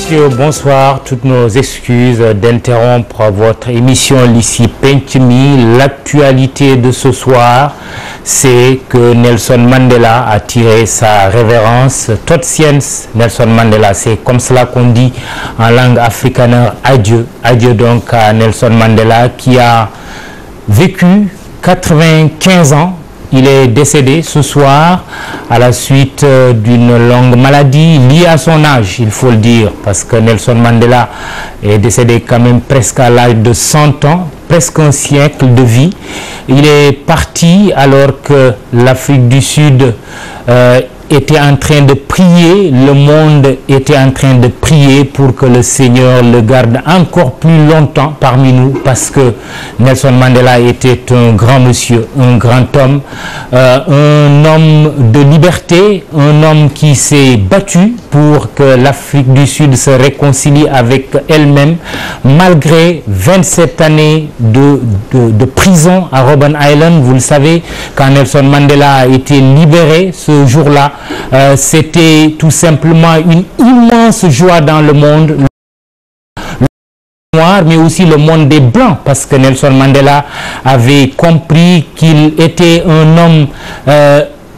messieurs, bonsoir. Toutes nos excuses d'interrompre votre émission Lissi Penc Mi. L'actualité de ce soir, c'est que Nelson Mandela a tiré sa révérence. Tot science, Nelson Mandela, c'est comme cela qu'on dit en langue afrikaner, adieu. Adieu donc à Nelson Mandela qui a vécu 95 ans. Il est décédé ce soir à la suite d'une longue maladie liée à son âge, il faut le dire, parce que Nelson Mandela est décédé quand même presque à l'âge de 100 ans, presque un siècle de vie. Il est parti alors que l'Afrique du Sud était en train de prier, le monde était en train de prier pour que le Seigneur le garde encore plus longtemps parmi nous, parce que Nelson Mandela était un grand monsieur, un grand homme, un homme de liberté, un homme qui s'est battu pour que l'Afrique du Sud se réconcilie avec elle-même, malgré 27 années de prison à Robben Island. Vous le savez, quand Nelson Mandela a été libéré ce jour-là, c'était tout simplement une immense joie dans le monde noir, mais aussi le monde des blancs, parce que Nelson Mandela avait compris qu'il était un homme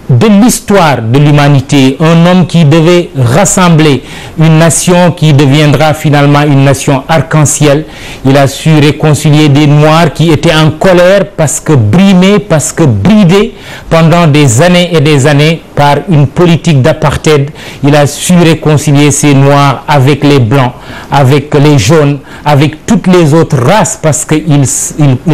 de l'histoire de l'humanité, un homme qui devait rassembler une nation qui deviendra finalement une nation arc-en-ciel. Il a su réconcilier des Noirs qui étaient en colère parce que brimés, parce que bridés pendant des années et des années par une politique d'apartheid. Il a su réconcilier ces Noirs avec les Blancs, avec les Jaunes, avec toutes les autres races, parce qu'il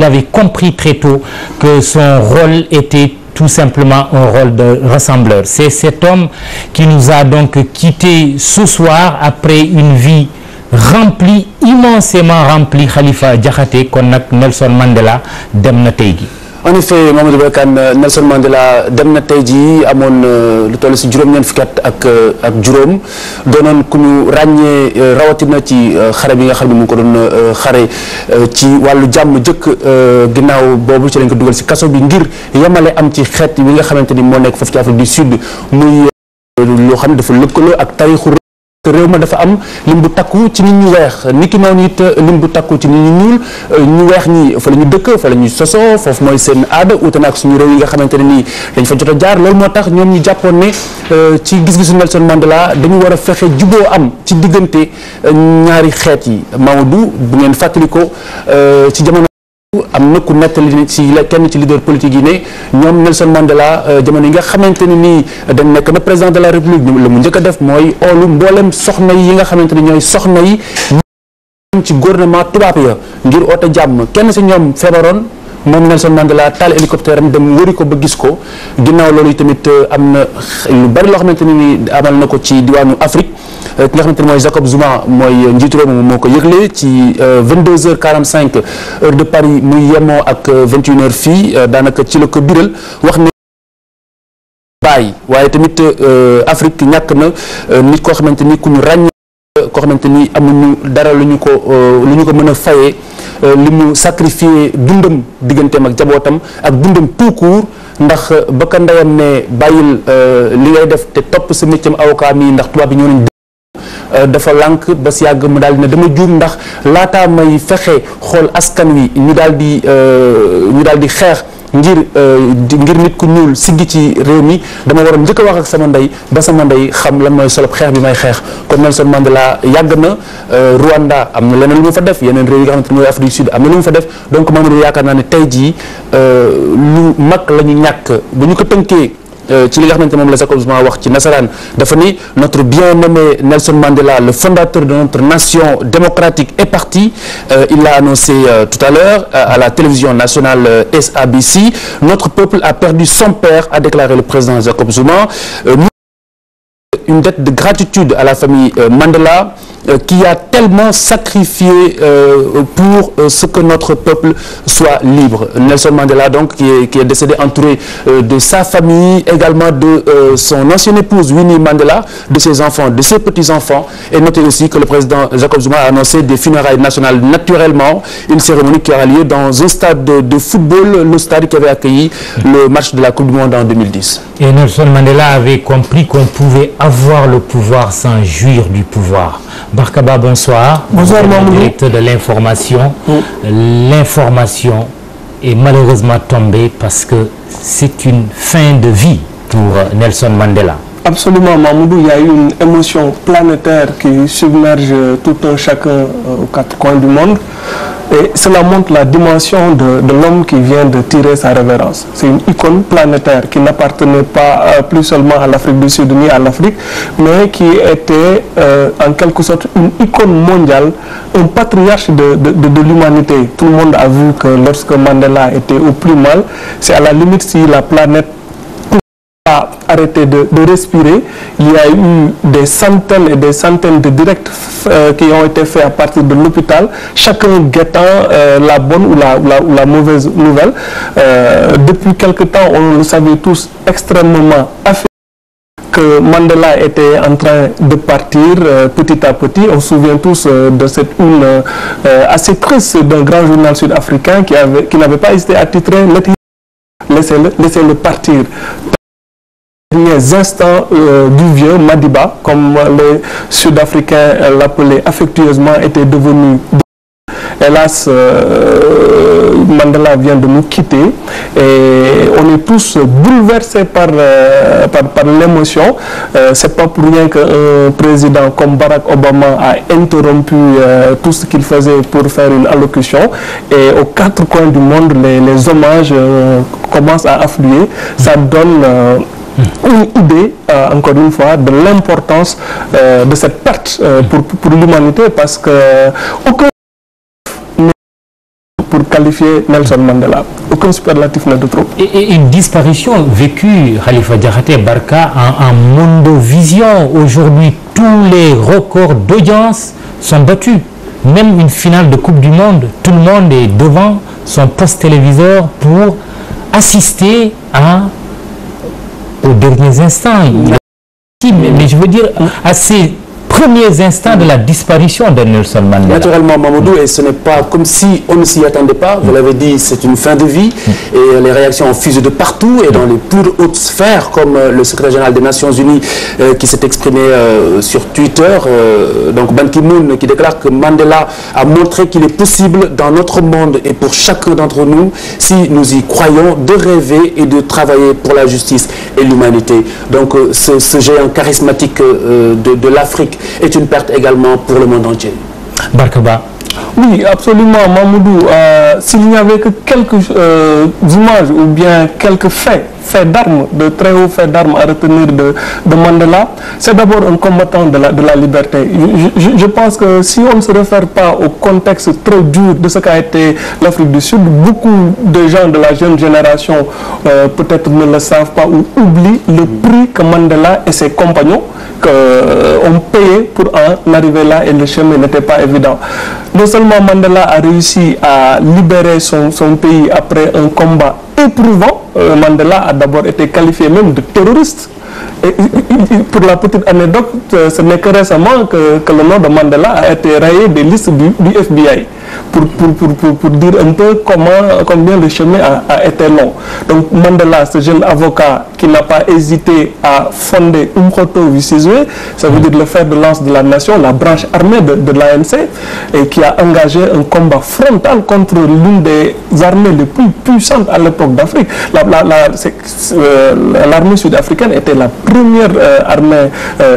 avait compris très tôt que son rôle était tout simplement un rôle de rassembleur. C'est cet homme qui nous a donc quittés ce soir après une vie remplie, immensément remplie. Khalifa Diakhaté, kon nag Nelson Mandela dem na tey gi. En effet, Mamadou Bakane, Nelson Mandela dem na tey jii amoon lu toll si juróom-ñeent fukki at ak juróom doonoon ku ñu ràññee rawatina ci xare bi nga xam ne mu ngi ko doon xare ci wàllu jàmm jëkk ginnaaw boobu ci lañ ko dugal si kaso bi ngir yemale am ci xeet bi nga xamante ni moo nekk foofu ci Afrique du Sud muy loo xam ne dafa lëkkaloo ak tarixu réew ma. dafa am lim bu takku ci nit ñu weex niki noonu it lim bu takku ci nit ñu ñuul ñu weex ñi fa la ñu dëkk fa la ñu sosoo foofu mooy seen aada uute na ak suñu réew yi nga xamante ne nii dañ fa jot a jaar loolu moo tax ñoom ñu jàppoon ne ci gis-gisu Nelson Mandela dañu war a fexe juboo am ci diggante ñaari xeet yi. Mamadou bu ngeen fàttali ko ci jamono am na ku nettali ci kenn ci leader politique yi ne ñoom Nelson Mandela jamono yi nga xamante ne nii dañ nekk na président de la république la mu njëkk a def mooy oolu mboolem soxna yi nga xamante ne ñooy soxna yi ci gouvernement tubaab ya ngir oote jàmm. kenn si ñoom feebaroon moom Nelson Mandela taal hélicoptère am dem wëri ko ba gis ko. ginnaaw loolu tamit am na lu bari loo xamante ne nii amal na ko ci diwaanu Afrique. ki nga xamante ne mooy Jacob Zuma mooy njiitu réew mi moo ko yëgle ci 22h45 heure de Paris muy yemoo ak 21h fii daanaka ci la ko biral wax ne bàyyi waaye tamit Afrique ñàkk na nit koo xamante ni ku ñu ràññee koo xamante ni amuñu dara lu ñu ko mën a fayee li mu sacrifié dundam digganteem ak jabootam ak dundam tout court ndax ba ka ndeyam ne bàyyil li ngay def te topp sa métier avocat mi ndax tubaab bi ñoo nañ dafa lànk ba si yàgg mu daal di ne dama juum ndax laataa may fexe xool askan wi ñu daal di xeex ngir nit ku ñuul siggi ci réew mi dama waroon njëkk a wax ak sama ndey ba sama ndey xam lan mooy solob xeex bi may xeex. kon Nelson Mandela yàgg na Rwanda am na leneen lu mu fa def yeneen réew yi nga xamante ne mooy Afrique du Sud am na lu mu fa def donc Mamadou yaakaar naa ne tey jii lu mag la ñu ñàkk bu ñu ko tënkee. ci li nga xamante moom la Jacob Zuma wax ci nasaraan dafa ni notre bien-aimé Nelson Mandela, le fondateur de notre nation démocratique, est parti. Il l'a annoncé tout à l'heure à la télévision nationale SABC. Notre peuple a perdu son père, a déclaré le président Jacob Zuma. Une dette de gratitude à la famille Mandela qui a tellement sacrifié pour ce que notre peuple soit libre. Nelson Mandela donc qui est décédé entouré de sa famille, également de son ancienne épouse Winnie Mandela, de ses enfants, de ses petits-enfants. Et notez aussi que le président Jacob Zuma a annoncé des funérailles nationales naturellement, une cérémonie qui aura lieu dans un stade de football, le stade qui avait accueilli le match de la Coupe du Monde en 2010. Et Nelson Mandela avait compris qu'on pouvait avoir le pouvoir sans jouir du pouvoir. Barkaba, bonsoir. Bonsoir, Mamoudou. Directeur de l'information. L'information est malheureusement tombée parce que c'est une fin de vie pour Nelson Mandela. Absolument, Mamoudou. Il y a eu une émotion planétaire qui submerge tout un chacun aux quatre coins du monde. Et cela montre la dimension de l'homme qui vient de tirer sa révérence. C'est une icône planétaire qui n'appartenait pas plus seulement à l'Afrique du Sud ni à l'Afrique, mais qui était en quelque sorte une icône mondiale, un patriarche de l'humanité. Tout le monde a vu que lorsque Mandela était au plus mal, c'est à la limite si la planète a arrêté de respirer. Il y a eu des centaines et des centaines de directs qui ont été faits à partir de l'hôpital, chacun guettant la bonne ou la mauvaise nouvelle. Depuis quelque temps, on le savait tous, extrêmement affecté, que Mandela était en train de partir petit à petit. On se souvient tous de cette une assez triste d'un grand journal sud-africain qui n'avait pas hésité à titrer « Laissez-le partir ». Derniers instants du vieux Madiba, comme les Sud-Africains l'appelaient affectueusement, était devenu. Hélas, Mandela vient de nous quitter et on est tous bouleversés par l'émotion. C'est pas pour rien qu'un président comme Barack Obama a interrompu tout ce qu'il faisait pour faire une allocution. Et aux quatre coins du monde, les hommages commencent à affluer. Ça donne une idée, encore une fois, de l'importance de cette perte pour l'humanité, parce que aucun pour qualifier Nelson Mandela, aucun superlatif n'est de trop. Et une disparition vécue, Khalifa Diakhaté Barka, en mondovision. Aujourd'hui, tous les records d'audience sont battus. Même une finale de Coupe du Monde, tout le monde est devant son poste téléviseur pour assister aux derniers instants. Mais je veux dire, à ces premiers instants de la disparition de Nelson Mandela. Naturellement, Mamoudou, et ce n'est pas comme si on ne s'y attendait pas. Vous l'avez dit, c'est une fin de vie et les réactions ont fusé de partout et dans les plus hautes sphères, comme le secrétaire général des Nations Unies qui s'est exprimé sur Twitter, donc Ban Ki-moon, qui déclare que Mandela a montré qu'il est possible dans notre monde et pour chacun d'entre nous, si nous y croyons, de rêver et de travailler pour la justice et l'humanité. Donc ce géant charismatique de l'Afrique est une perte également pour le monde entier. Barkaba. Oui, absolument, Mamoudou. S'il n'y avait que quelques images ou bien quelques faits d'armes, de très hauts faits d'armes à retenir de Mandela, c'est d'abord un combattant de la liberté. Je pense que si on ne se réfère pas au contexte très dur de ce qu'a été l'Afrique du Sud, beaucoup de gens de la jeune génération peut-être ne le savent pas ou oublient le prix que Mandela et ses compagnons ont payé pour en arriver là, et le chemin n'était pas évident. Non seulement Mandela a réussi à libérer son pays après un combat éprouvant, Mandela a d'abord été qualifié même de terroriste. Et pour la petite anecdote, ce n'est que récemment que le nom de Mandela a été rayé des listes du FBI. Pour dire un peu combien le chemin a été long. Donc Mandela, ce jeune avocat qui n'a pas hésité à fonder Umkhonto weSizwe, ça veut dire le fer de lance de la nation, la branche armée de l'ANC, et qui a engagé un combat frontal contre l'une des armées les plus puissantes à l'époque d'Afrique. L'armée sud-africaine était la première armée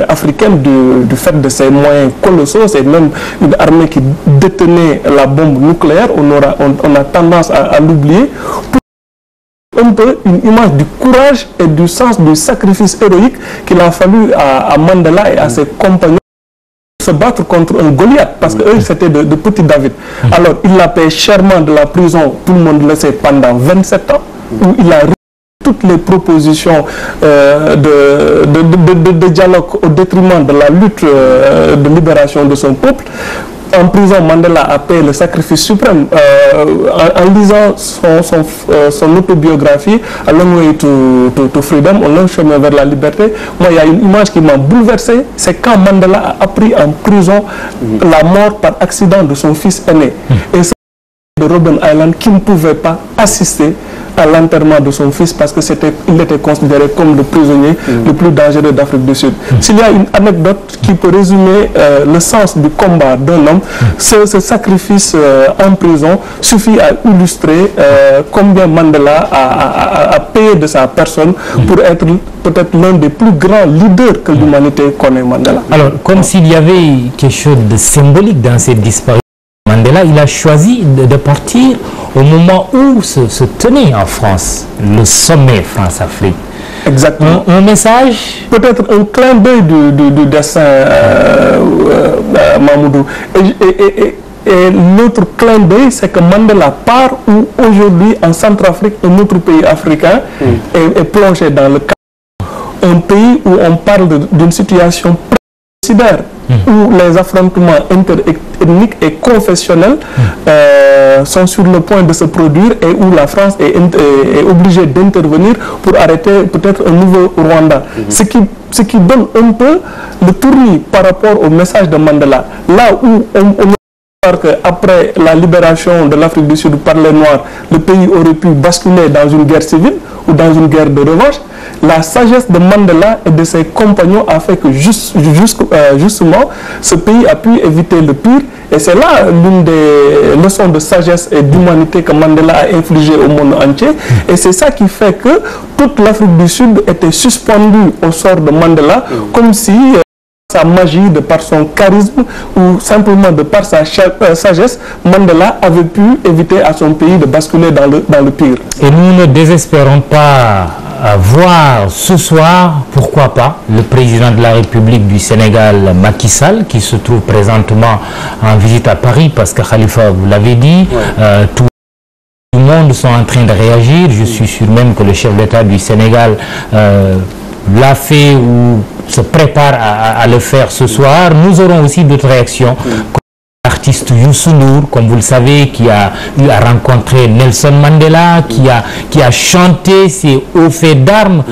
africaine du fait de ses moyens colossaux. C'est même une armée qui détenait la bombe nucléaire. On a tendance à l'oublier. Un peu une image du courage et du sens du sacrifice héroïque qu'il a fallu à Mandela et à ses compagnons se battre contre un Goliath, parce qu'eux c'était de petits David. Alors il l'a payé chèrement de la prison, tout le monde le sait, pendant 27 ans, où il a toutes les propositions de dialogue au détriment de la lutte de libération de son peuple. En prison, Mandela a payé le sacrifice suprême. En lisant son autobiographie, A Long Way to Freedom, un long chemin vers la liberté, moi, il y a une image qui m'a bouleversé, c'est quand Mandela a appris en prison la mort par accident de son fils aîné. Et c'est de Robben Island qui ne pouvait pas assister à l'enterrement de son fils parce qu'il était considéré comme le prisonnier le plus dangereux d'Afrique du Sud. S'il y a une anecdote qui peut résumer le sens du combat d'un homme, ce sacrifice en prison suffit à illustrer combien Mandela a payé de sa personne pour être peut-être l'un des plus grands leaders que l'humanité connaît, Mandela. Alors, comme s'il y avait quelque chose de symbolique dans cette disparition, Mandela, il a choisi de partir au moment où se tenait en France le sommet France-Afrique. Exactement. Un message? Peut-être un clin d'œil du dessin, Mamoudou. Et l'autre clin d'œil, c'est que Mandela part où aujourd'hui, en Centrafrique, un autre pays africain est plongé dans le chaos. Un pays où on parle d'une situation présidère, où les affrontements interethniques et confessionnels sont sur le point de se produire et où la France est obligée d'intervenir pour arrêter peut-être un nouveau Rwanda. Ce qui donne un peu le tournis par rapport au message de Mandela. Là où on qu'après la libération de l'Afrique du Sud par les Noirs, le pays aurait pu basculer dans une guerre civile ou dans une guerre de revanche, la sagesse de Mandela et de ses compagnons a fait que justement ce pays a pu éviter le pire. Et c'est là l'une des leçons de sagesse et d'humanité que Mandela a infligé au monde entier. Et c'est ça qui fait que toute l'Afrique du Sud était suspendue au sort de Mandela, comme si sa magie, de par son charisme ou simplement de par sa sagesse, Mandela avait pu éviter à son pays de basculer dans le pire. Et nous ne désespérons pas voir ce soir, pourquoi pas, le président de la République du Sénégal, Macky Sall, qui se trouve présentement en visite à Paris, parce que Khalifa, vous l'avez dit, tout le monde sont en train de réagir. Je suis sûr même que le chef d'État du Sénégal l'a fait ou se prépare à le faire ce soir. Nous aurons aussi d'autres réactions. L'artiste Youssou N'Dour, comme vous le savez, qui a eu à rencontrer Nelson Mandela, qui a chanté ses hauts faits d'armes.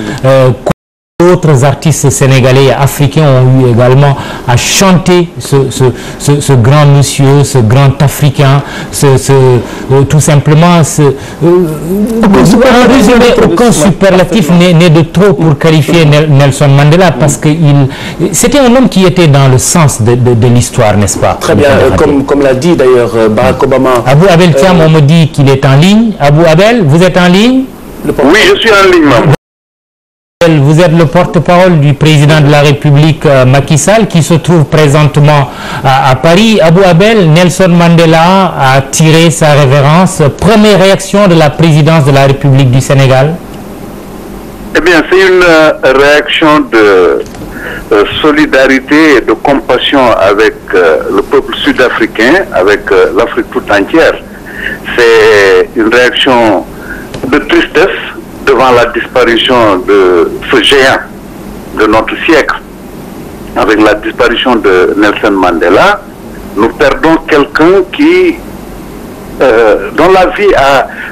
D'autres artistes sénégalais et africains ont eu également à chanter ce grand monsieur, ce grand africain, tout simplement aucun superlatif n'est de trop pour qualifier Nelson Mandela, parce que c'était un homme qui était dans le sens de l'histoire, n'est-ce pas? Très bien, comme l'a dit d'ailleurs Barack Obama. Abou Abel Thiam, on me dit qu'il est en ligne. Abou Abel, vous êtes en ligne? Oui, je suis en ligne, maman. Vous êtes le porte-parole du président de la République, Macky Sall, qui se trouve présentement à Paris. Abou Abel, Nelson Mandela a tiré sa révérence. Première réaction de la présidence de la République du Sénégal? Eh bien, c'est une réaction de solidarité et de compassion avec le peuple sud-africain, avec l'Afrique toute entière. C'est une réaction de tristesse devant la disparition de ce géant de notre siècle. Avec la disparition de Nelson Mandela, nous perdons quelqu'un qui dont la vie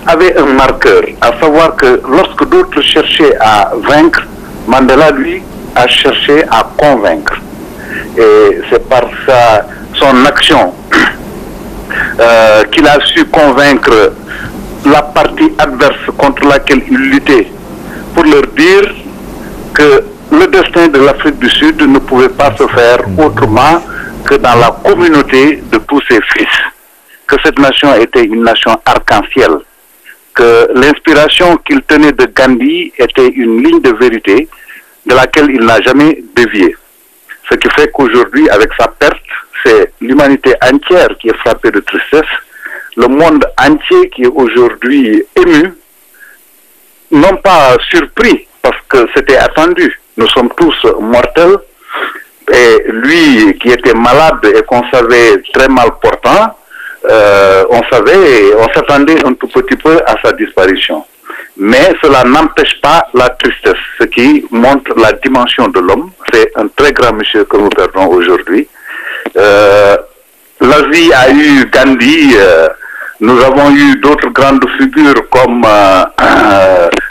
avait un marqueur, à savoir que lorsque d'autres cherchaient à vaincre, Mandela, lui, a cherché à convaincre. Et c'est par son action qu'il a su convaincre la partie adverse contre laquelle il luttait, pour leur dire que le destin de l'Afrique du Sud ne pouvait pas se faire autrement que dans la communauté de tous ses fils, que cette nation était une nation arc-en-ciel, que l'inspiration qu'il tenait de Gandhi était une ligne de vérité de laquelle il n'a jamais dévié. Ce qui fait qu'aujourd'hui, avec sa perte, c'est l'humanité entière qui est frappée de tristesse, le monde entier qui est aujourd'hui ému, non pas surpris, parce que c'était attendu. Nous sommes tous mortels, et lui qui était malade et qu'on savait très mal portant, on s'attendait un tout petit peu à sa disparition. Mais cela n'empêche pas la tristesse, ce qui montre la dimension de l'homme. C'est un très grand monsieur que nous perdons aujourd'hui. L'Asie a eu Gandhi, nous avons eu d'autres grandes figures comme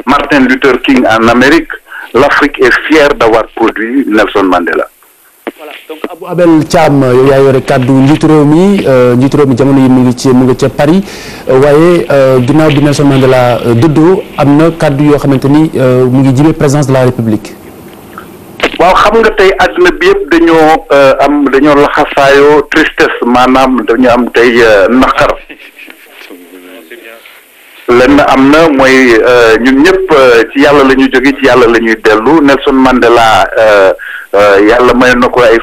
Martin Luther King en Amérique. L'Afrique est fière d'avoir produit Nelson Mandela. Voilà. donc Abou Abel Thiam yow yaa yore kàddu njiitu réew mi jamono yi mu ngi ca Paris waaye ginnaaw bi Nelson Mandela dëddoo am na kàddu yoo xamante ni mu ngi jibee présidence de la République. waaw xam nga tey àdduna bi yëpp dañoo laxasaayoo tristesse maanaam dañu am tey naqar lenn am na mooy ñun ñëpp ci yàlla la ñu jóge ci yàlla la ñuy dellu Nelson Mandela yàlla may na ko ay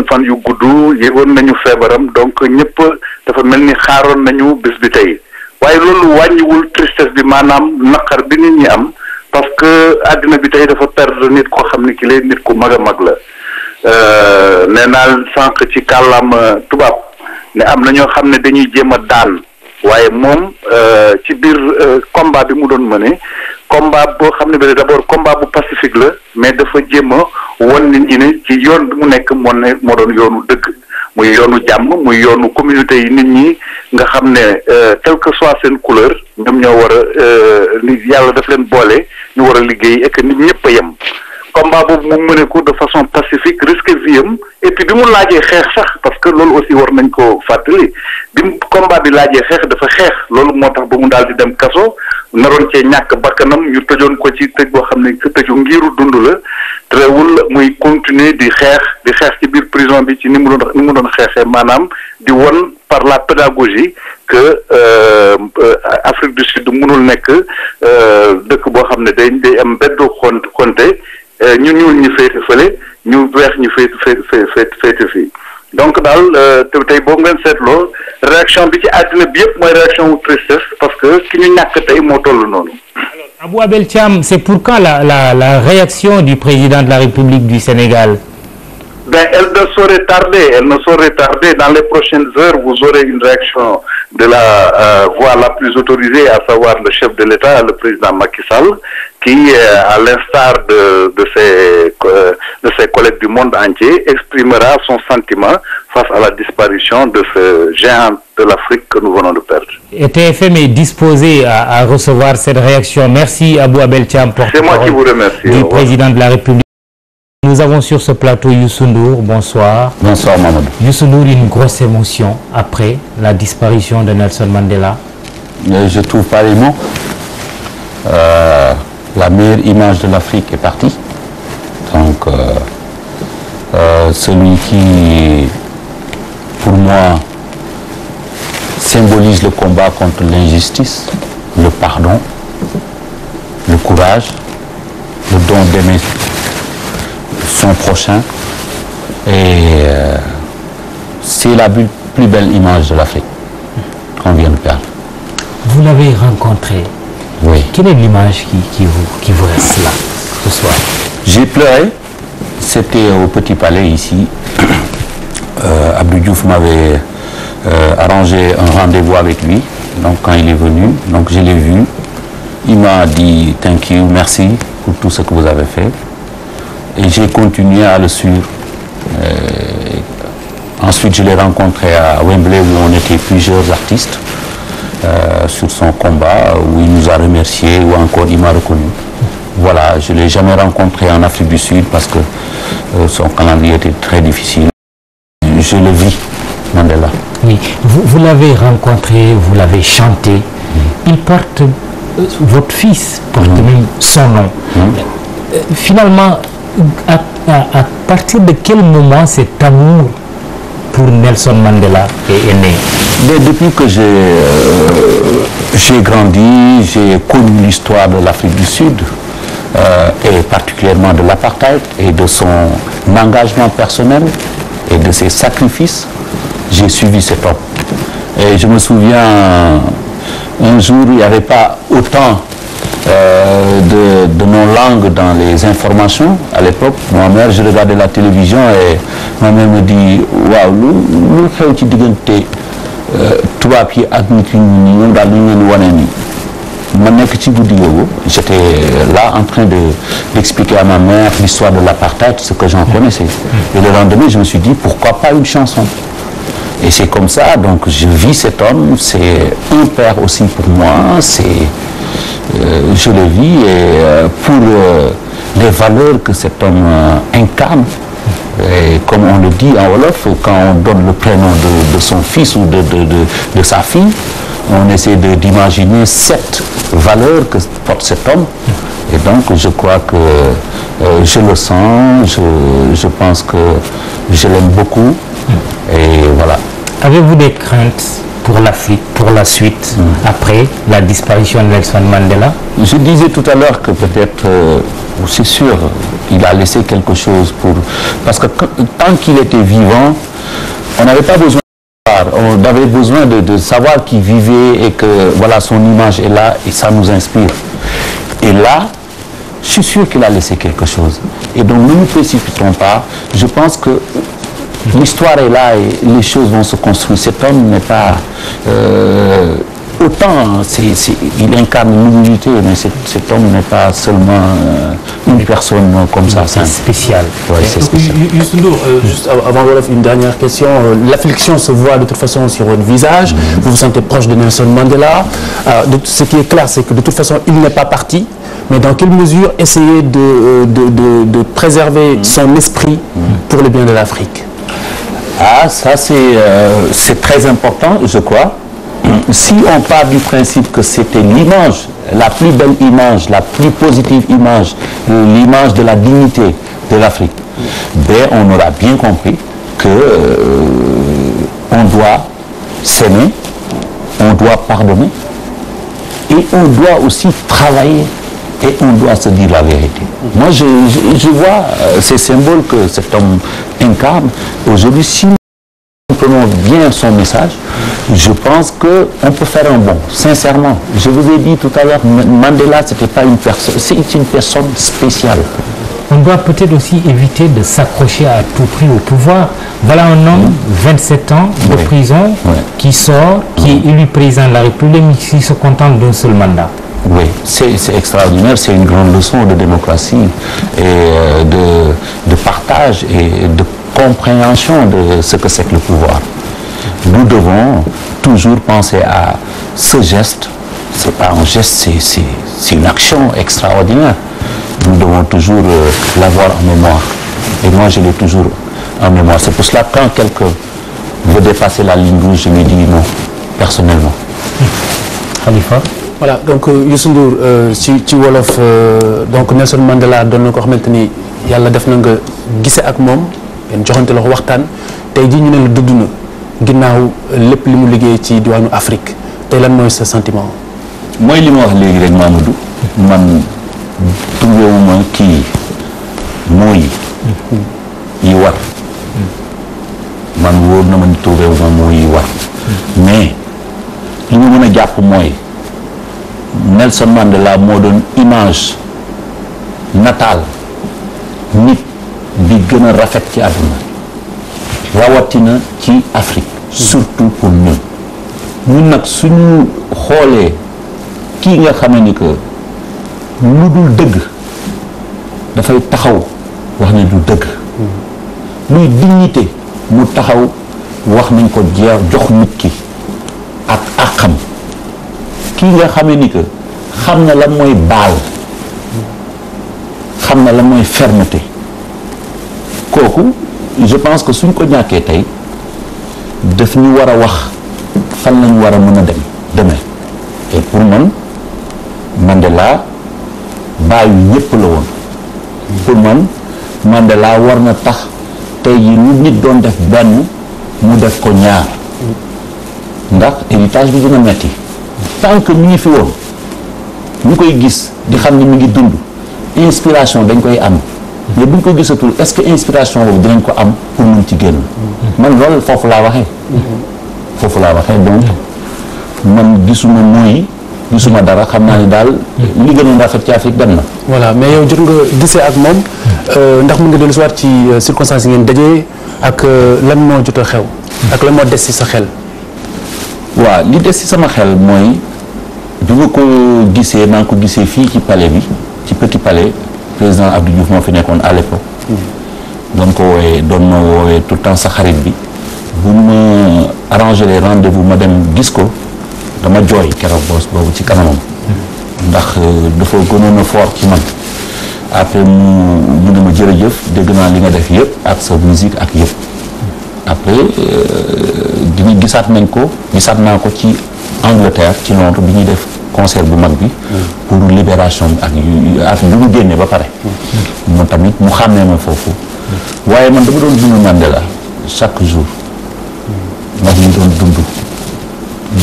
fan yu gudd yëgoon nañu feebaram donc ñëpp dafa mel ni xaaroon nañu bés bi tey waaye loolu wàññiwul tristesse bi maanaam naqar bi nit ñi am parce que àddina bi tey dafa perdre nit koo xam ne ki lay nit ku mag a mag la nee naa sànq ci kàllaam tubaab ne am na ñoo xam ne dañuy jéem a daan waaye moom ci biir combat bi mu doon mëne combat boo xam ne bi d'abord combat bu pacifique la mais dafa jéem a won nit ñi ne ci yoon bi mu nekk moo doon yoonu dëgg muy yoonu jàmm muy yoonu communauté yi nit ñi nga xam ne quelle que soit seen couleur ñoom ñoo war a li yàlla daf leen boole ñu war a liggéey et que nit ñëpp a yem combat boobu mu mëne ko de façon pacifique risque vie am et puis bi mu laajee xeex sax parce que loolu aussi war nañ ko fàttali bi combat bi laajee xeex dafa xeex loolu moo tax ba mu daal di dem kaso naroon cee ñàkk bakkanam ñu tëjoon ko ci tëj boo xam ne tëju ngiru dund la teewul muy continuer di xeex ci biir prison bi ci ni mu doon xeexee maanaam di won par la pédagogie que Afrique du Sud mënul nekk dëkk boo xam ne day am beddu xonte ñu ñuul ñu féete fële ñu weex ñu féete fii donc daal tey boo ngeen seetloo réaction bi ci àddina bi yëpp mooy réaction wu tristesse parce que ki ñu ñàkk tey moo toll noonu. Abou Abel Thiam, c'est pour quand la réaction du président de la République du Sénégal? Elle ne saurait tarder. Dans les prochaines heures, vous aurez une réaction de la voix la plus autorisée, à savoir le chef de l'État, le président Macky Sall, qui, à l'instar de ses collègues du monde entier, exprimera son sentiment face à la disparition de ce géant de l'Afrique que nous venons de perdre. Et TFM est disposé à recevoir cette réaction. Merci Abou Abel Thiam, porte-parole du président de la République. Nous avons sur ce plateau Youssou Ndour. Bonsoir. Bonsoir Mamadou. Youssou Ndour, une grosse émotion après la disparition de Nelson Mandela. Je trouve pas les mots. La meilleure image de l'Afrique est partie. Donc, celui qui, pour moi, symbolise le combat contre l'injustice, le pardon, le courage, le don d'aimer son prochain. Et c'est la plus belle image de l'Afrique qu'on vient de perdre. Vous l'avez rencontré. Oui. Quelle est l'image qui vous reste là, ce soir? J'ai pleuré. C'était au Petit Palais, ici. Abdou Diouf m'avait arrangé un rendez-vous avec lui. Donc, quand il est venu, donc je l'ai vu. Il m'a dit « Thank you, merci pour tout ce que vous avez fait ». Et j'ai continué à le suivre. Ensuite, je l'ai rencontré à Wembley, où on était plusieurs artistes sur son combat, où il nous a remerciés, ou encore il m'a reconnu. Voilà, je ne l'ai jamais rencontré en Afrique du Sud parce que son calendrier était très difficile. Je le vis, Mandela. Oui, vous l'avez rencontré, vous l'avez chanté. Il porte, votre fils porte même son nom. Finalement, à partir de quel moment cet amour pour Nelson Mandela est né? Depuis que j'ai grandi, j'ai connu l'histoire de l'Afrique du Sud, et particulièrement de l'apartheid et de son engagement personnel et de ses sacrifices. J'ai suivi cet homme. Et je me souviens, un jour, il n'y avait pas autant de non-langue dans les informations à l'époque. Ma mère, je regardais la télévision et ma mère me dit « Waouh, lu xew ci diggante tubaab yi ak nit yi ñoom daal ñu leen wane nii ». Ma nekk ci guddi googu, j'étais là en train d'expliquer à ma mère l'histoire de l'apartheid, ce que j'en connaissais. Et le lendemain, je me suis dit pourquoi pas une chanson. Et c'est comme ça, donc je vis cet homme, c'est un père aussi pour moi, je le vis et pour les valeurs que cet homme incarne, Et comme on le dit en wolof, quand on donne le prénom de son fils ou de sa fille, on essaie d'imaginer cette valeur que porte cet homme. Et donc je crois que je le sens, je pense que je l'aime beaucoup. Et voilà. Avez-vous des craintes pour l'Afrique, pour la suite, après la disparition de Nelson Mandela? Je disais tout à l'heure que peut-être, c'est sûr, il a laissé quelque chose pour... Parce que tant qu'il était vivant, on n'avait pas besoin de savoir, on avait besoin de savoir qu'il vivait et que voilà, son image est là et ça nous inspire. Et là, je suis sûr qu'il a laissé quelque chose. Et donc ne nous précipitons pas. Je pense que l'histoire est là et les choses vont se construire. Cet homme n'est pas... autant, il incarne l'humilité, mais cet homme n'est pas seulement une personne comme ça. C'est spécial. Ouais, c'est spécial. Youssou Ndour, juste avant Wolof, une dernière question. L'affliction se voit de toute façon sur votre visage. Vous vous sentez proche de Nelson Mandela. Ce qui est clair, c'est que de toute façon, il n'est pas parti. Mais dans quelle mesure essayer de préserver son esprit pour le bien de l'Afrique? Ah, ça c'est très important, je crois. Si on part du principe que c'était l'image, la plus belle image, la plus positive image, l'image de la dignité de l'Afrique, ben on aura bien compris que on doit s'aimer, on doit pardonner et on doit aussi travailler et on doit se dire la vérité. Moi, je vois ces symboles que cet homme incarne. Aujourd'hui, si nous comprenons bien son message, je pense qu'on peut faire un bond, sincèrement. Je vous ai dit tout à l'heure, Mandela, c'était pas une personne, c'est une personne spéciale. On doit peut-être aussi éviter de s'accrocher à tout prix au pouvoir. Voilà un homme, 27 ans de prison, qui sort, qui est élu président de la République, qui se contente d'un seul mandat. Oui, c'est extraordinaire, c'est une grande leçon de démocratie et de partage et de compréhension de ce que c'est que le pouvoir. Nous devons toujours penser à ce geste, c'est pas un geste, c'est une action extraordinaire. Nous devons toujours l'avoir en mémoire. Et moi, je l'ai toujours en mémoire. C'est pour cela que quand quelqu'un veut dépasser la ligne rouge, je lui dis non, personnellement. Khalifa. Voilà, donc Youssou Ndour ci wolof donc Nelson Mandela doon na ko xamante ni yàlla def na nga gise ak moom ngeen joxante loxo waxtaan tey jii ñu ne la dëdd na ginnaaw lépp li mu liggéey ci diwaanu Afrique tey lan mooy sa sentiment. mooy li ma wax léegi rek Mamadou man tuwewuma kii mooy yi war man wóor na ma ni tuwewuma mooy yi war mais li ma mën a jàpp mooy Nelson Mandela moo doon image nataal nit bi gën a rafet ci àdduna rawatina ci Afrique surtout pour ñun ñun nag suñu xoolee kii nga xamee ni que lu dul dëgg dafay taxaw wax ne du dëgg luy dignité mu taxaw wax nañ ko jox nit ki ak àqam kii nga xamee ni que xam na la mooy baal xam na la mooy fermeté kooku je pense que suñ ko ñàkkee tey daf ñu war a wax fan lañu war a mën a dem demee et pour man Mandela bàyyi ñëpp la woon pour man Mandela war na tax tey yi lu nit doon def benn mu def ko ñaar ndax héritage bi dina metti tant que mi ngi fi woon ñu koy gis di xam ni mi ngi dund inspiration dañ koy am mais buñ ko gisatul est-ce que inspiration boobu dinañ ko am pour mun ci génn man loolu foofu laa waxee donc man gisuma mooy gisuma dara xam naa ni daal li gënoon rafet ci Afrique dem na. voilà mais yow jot nga gisee ak moom ndax mën nga dellu si waat ci circonstances yi ngeen dajee ak lan moo jot a xew ak lan moo des ci sa xel. waaw li des ci sama xel mooy bi ma ko gisee maa ngi ko gisee fii ci palais bi ci Petit Palais président Abdou Diouf moo fi nekkoon à l'époque doon ma woowee tout le temps sa xarit bi bu ma arrangé les rendez-vous ma dem gis ko dama jooy keroog boos boobu ci kanamam ndax dafa gënoon a fort ci man après mu ne ma jërëjëf dégg naa li nga def yëpp ak sa musique ak yëpp après gisaat naa ko ci Angleterre ci Londres bi ñuy def concert bu mag bi pour libération bi ak bi mu génnee ba pare moom tamit mu xàmmee ma foofu waaye man dama doon dund Mandela chaque jour ndax ñu doon dund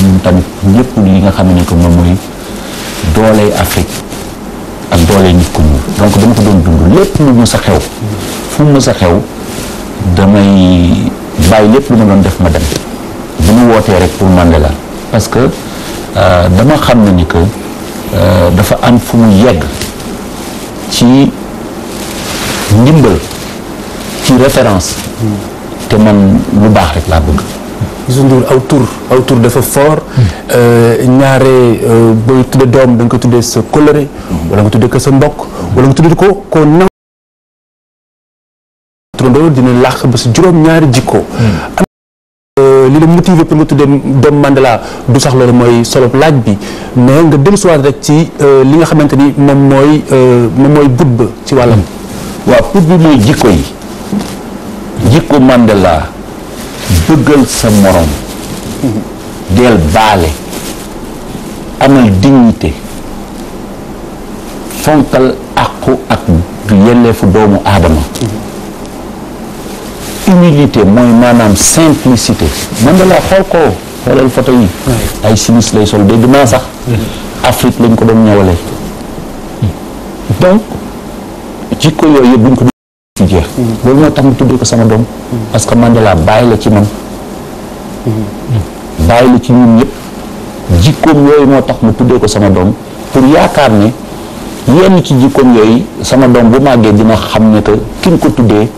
ñun tamit lépp li nga xam ne que moom mooy dooley Afrique ak dooley nit ku ñuul donc dama ko doon dund lépp lu mu sa xew fu mu sa xew damay bàyyi lépp lu ma doon def ma dem bu ñu wootee rek pour Mandela parce que dama xam ne ni que dafa am fu mu yegg ci ndimbal ci référence te man lu baax rek laa bëgg. Youssou Ndour aw tur dafa fort ñaare booy tudde doom da nga ko tuddee sa kóllëre wala nga tuddee ko sa mbokk wala nga tuddee ko naw turandoo dina làq ba si juróom-ñaari jikko li la motivé pour nga tuddee doom Mandela du sax loolu mooy solo laaj bi mais nga dem si waat rek ci li nga xamante ni moom mooy but ba ci wàllam. waaw but bi mooy jikko yi jikko Mandela bëggal sa morom del baale amal dignité fonkal àqu ak yelleefu doomu aadama humilité mooy maanaam simplicité Mandela xoolal photo yi ay simis lay sol dégg naa sax Afrique lañ ko doon ñëwalee donc jikko yooyu yëpp buñ ko ci jeex loolu moo tax mu tuddee ko sama doom parce que Mandela bàyyi la ci man bàyyi la ci ñun ñëpp jikkoom yooyu moo tax mu tuddee ko sama doom pour yaakaar ne yenn ci jikkoom yooyu sama doom bu màggee dina xam ne que ki nga ko tuddee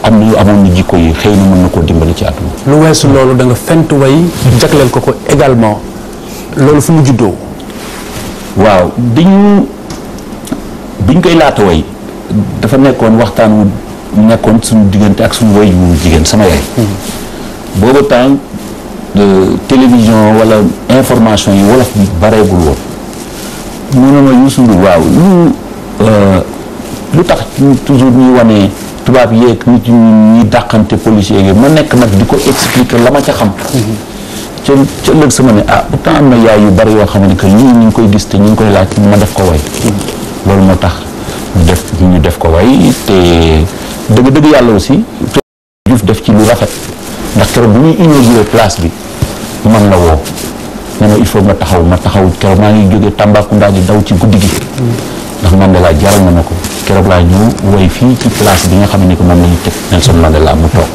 am na yu amoon ni jikko yi xëy na mën na koo dimbali ci àdduna. lu weesu loolu da nga fent way jagleel ko également loolu fu mu juddoo. waaw biñ koy laata way dafa nekkoon waxtaan wu nekkoon suñu diggante ak suñu way yu jigéen sama yaay. booba temps télévision wala information yi wolof bi bareegul woon. mu ne ma Youssou Ndour waaw lu tax toujours ñuy wane tubaab yeeg nit ñi dàqante policier yi ma nekk nag di ko expliquer la ma ca xam. ca ëllëg sama ne pourtant am na yaay yu bari yoo xam ne que lii ñu ngi koy gis te ñu ngi koy laaj ma def ko way. loolu moo tax ñu def ko way te dëgg yàlla aussi Diouf def ci lu rafet ndax keroog bu ñuy inauguré place bi man la woo ne ma il faut ma taxaw keroog maa ngi jógee Tambacounda di daw ci guddi gi ndax Mandela jaral na ma ko keroog laa ñëw way fii ci place bi nga xam ne que moom la ñu teg Nelson Mandela mu toog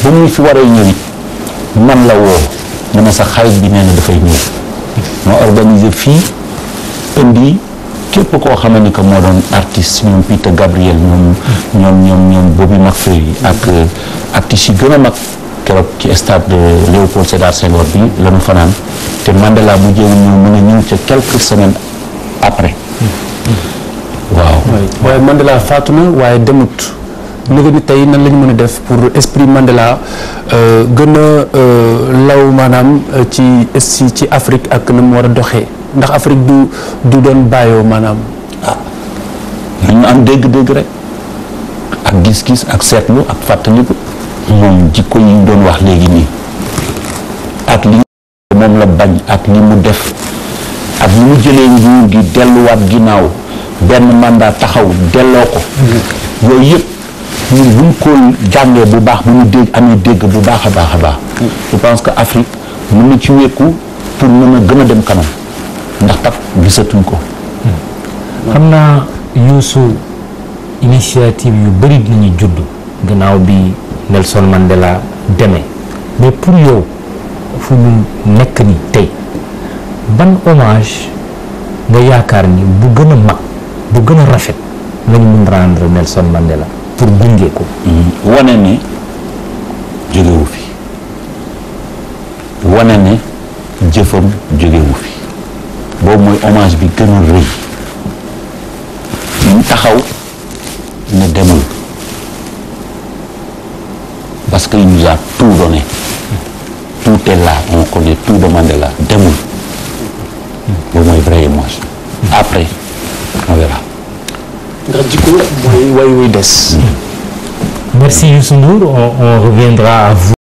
ba muy fi waree ñëw it man la woo ne ma sa xarit bi nee na dafay ñëw ma organisé fii indi képp koo xam ne que moo doon artiste ñoom Peter Gabriel ñoom Bobby McFerrin ak artistes yi gën a mag keroog ci stade de Léopold Sédar Senghor bi la ñu fanaan te Mandela bu jéewul ñëw mën a ñëw ca quelques semaines après waaw. waaye Mandela faatu na waaye demut léegi ni tey nan la ñu mën a def pour esprit Mandela gën a law maanaam ci Afrique ak na mu war a doxee ndax Afrique du doon bàyyoo maanaam. ñu am dégg-dégg rek ak gis-gis ak seetlu ak fàttaliku moom jikko yi ñu doon wax léegi nii ak li moom la bañ ak li mu def ak li mu jëlee nguur gi delluwaat ginnaaw benn mandat taxaw delloo ko yooyu yëpp ñun buñ ko jàngee bu baax bu ñu amee dégg bu baax a baax je pense que Afrique mën na ci wékku pour mën a gën a dem kanam ndax tax gisatuñ ko. xam naa Youssou initiative yu bëri dinañu judd gannaaw bi Nelson Mandela demee mais pour yow fu ñu nekk ni tey ban hommage nga yaakaar ni bu gën a mag bu gën a rafet lañu mun rendre Nelson Mandela pour gunge ko. wane ne jógewu fi wane ne jëfam jógewu fi boobu mooy hommage bi gën a rëy ñu taxaw ne demul parce que il nous a tout donné tout est là on connaît tout de Mandela demul boobu mooy vrai hommage après on verra. ndax jikko mooy way des. Merci Youssou Ndour, on reviendra à vous.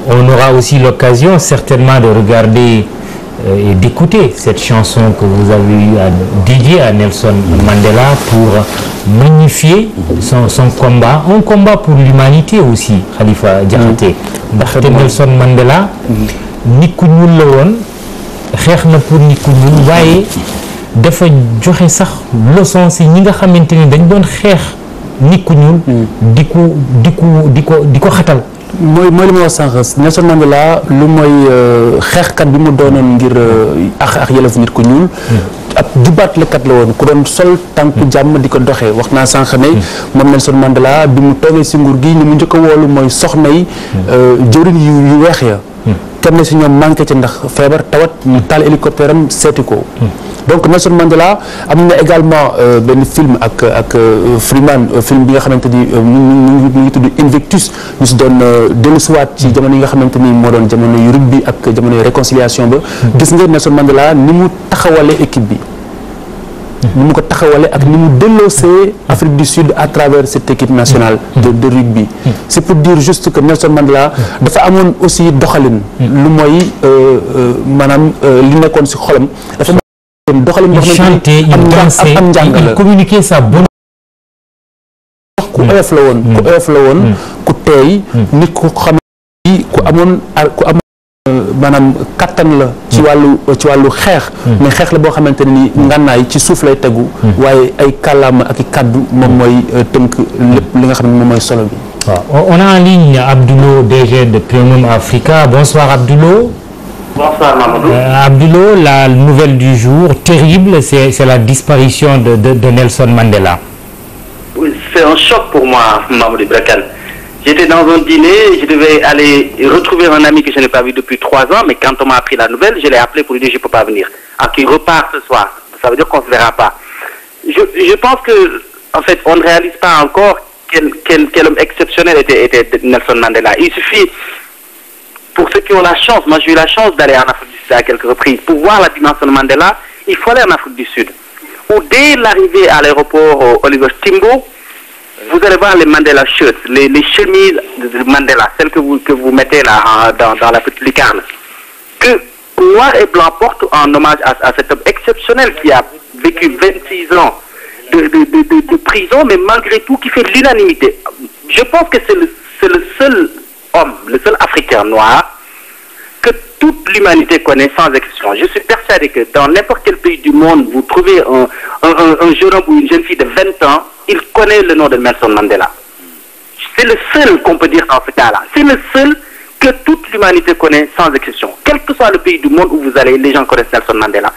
On aura aussi l'occasion certainement de regarder et d'écouter cette chanson que vous avez eu à dédier à Nelson Mandela pour magnifier son combat, un combat pour l'humanité aussi, Khalifa Diakhaté. ndaxte Nelson Mandela nit ku ñuul la woon, xeex na pour nit ku ñuul, waaye dafa joxe sax leçon si ñi nga xamante ni dañ doon xeex nit ku ñuul di ko xatal. mooy li ma wax sànq Nelson Mandela lu mooy xeexkat bi mu doonoon ngir ak yelleefu nit ku ñuul. ab jubaatlekat la woon ku doon sol tànku jàmm di ko doxee wax naa sànq ne moom Nelson Mandela bi mu toogee si nguur gi ni mu njëkk a woolu mooy soxna yi jëwriñ yu weex ya. kenn si ñoom manqué ci ndax feebar tawat mu taal hélicoptère am seeti ko. donc Nelson Mandela am na également benn film ak Freeman film bi nga xamante ni mu ngi tudd Invictus ñu si doon dellusiwaat ci jamono yi nga xamante ni moo doon jamono yu rugby ak jamono yu réconciliation ba. gis nga Nelson Mandela ni mu taxawale équipe bi. ni mu ko taxawale ak ni mu delloosee Afrique du Sud à travers cette équipe nationale de rugby. c'est pour dire juste que Nelson Mandela dafa amoon aussi doxalin. lu mooy maanaam li nekkoon si xolam. Il chantait, il dansait, il communiquait sa bonne. ku oyof la woon ku teey nit ku xam ku amoon maanaam kattan la ci wàllu xeex mais xeex la boo xamante ne ni ngànnaay ci suuf lay tegu waaye ay kàllaama ak i kaddu moom mooy tënk lépp li nga xam ne moom mooy solo bi. waaw on a en ligne Abdoulo DG de Premium Africa. Bonsoir Abdoulo. Bonsoir Mamadou. Abdoulo, la nouvelle du jour terrible, c'est la disparition de Nelson Mandela. Oui, c'est un choc pour moi, Mamadou Brakan. J'étais dans un dîner, je devais aller retrouver un ami que je n'ai pas vu depuis 3 ans, mais quand on m'a appris la nouvelle, je l'ai appelé pour lui dire je ne peux pas venir. Alors qu'il repart ce soir, ça veut dire qu'on ne se verra pas. Je pense que, en fait, on ne réalise pas encore quel homme exceptionnel était Nelson Mandela. Il suffit... Pour ceux qui ont la chance, moi j'ai eu la chance d'aller en Afrique du Sud à quelques reprises. Pour voir la dimension de Mandela, il faut aller en Afrique du Sud. Où dès l'arrivée à l'aéroport Oliver Tambo, vous allez voir les Mandela shirts, les chemises de Mandela, celles que vous mettez là dans la petite lucarne. Que noir et blanc portent en hommage à cet homme exceptionnel qui a vécu 26 ans de prison, mais malgré tout qui fait l'unanimité. Je pense que c'est le seul homme, le seul Africain noir que toute l'humanité connaît sans exception. Je suis persuadé que dans n'importe quel pays du monde, vous trouvez un jeune homme ou une jeune fille de 20 ans, il connaît le nom de Nelson Mandela. C'est le seul qu'on peut dire dans ce cas-là. C'est le seul que toute l'humanité connaît sans exception. Quel que soit le pays du monde où vous allez, les gens connaissent Nelson Mandela.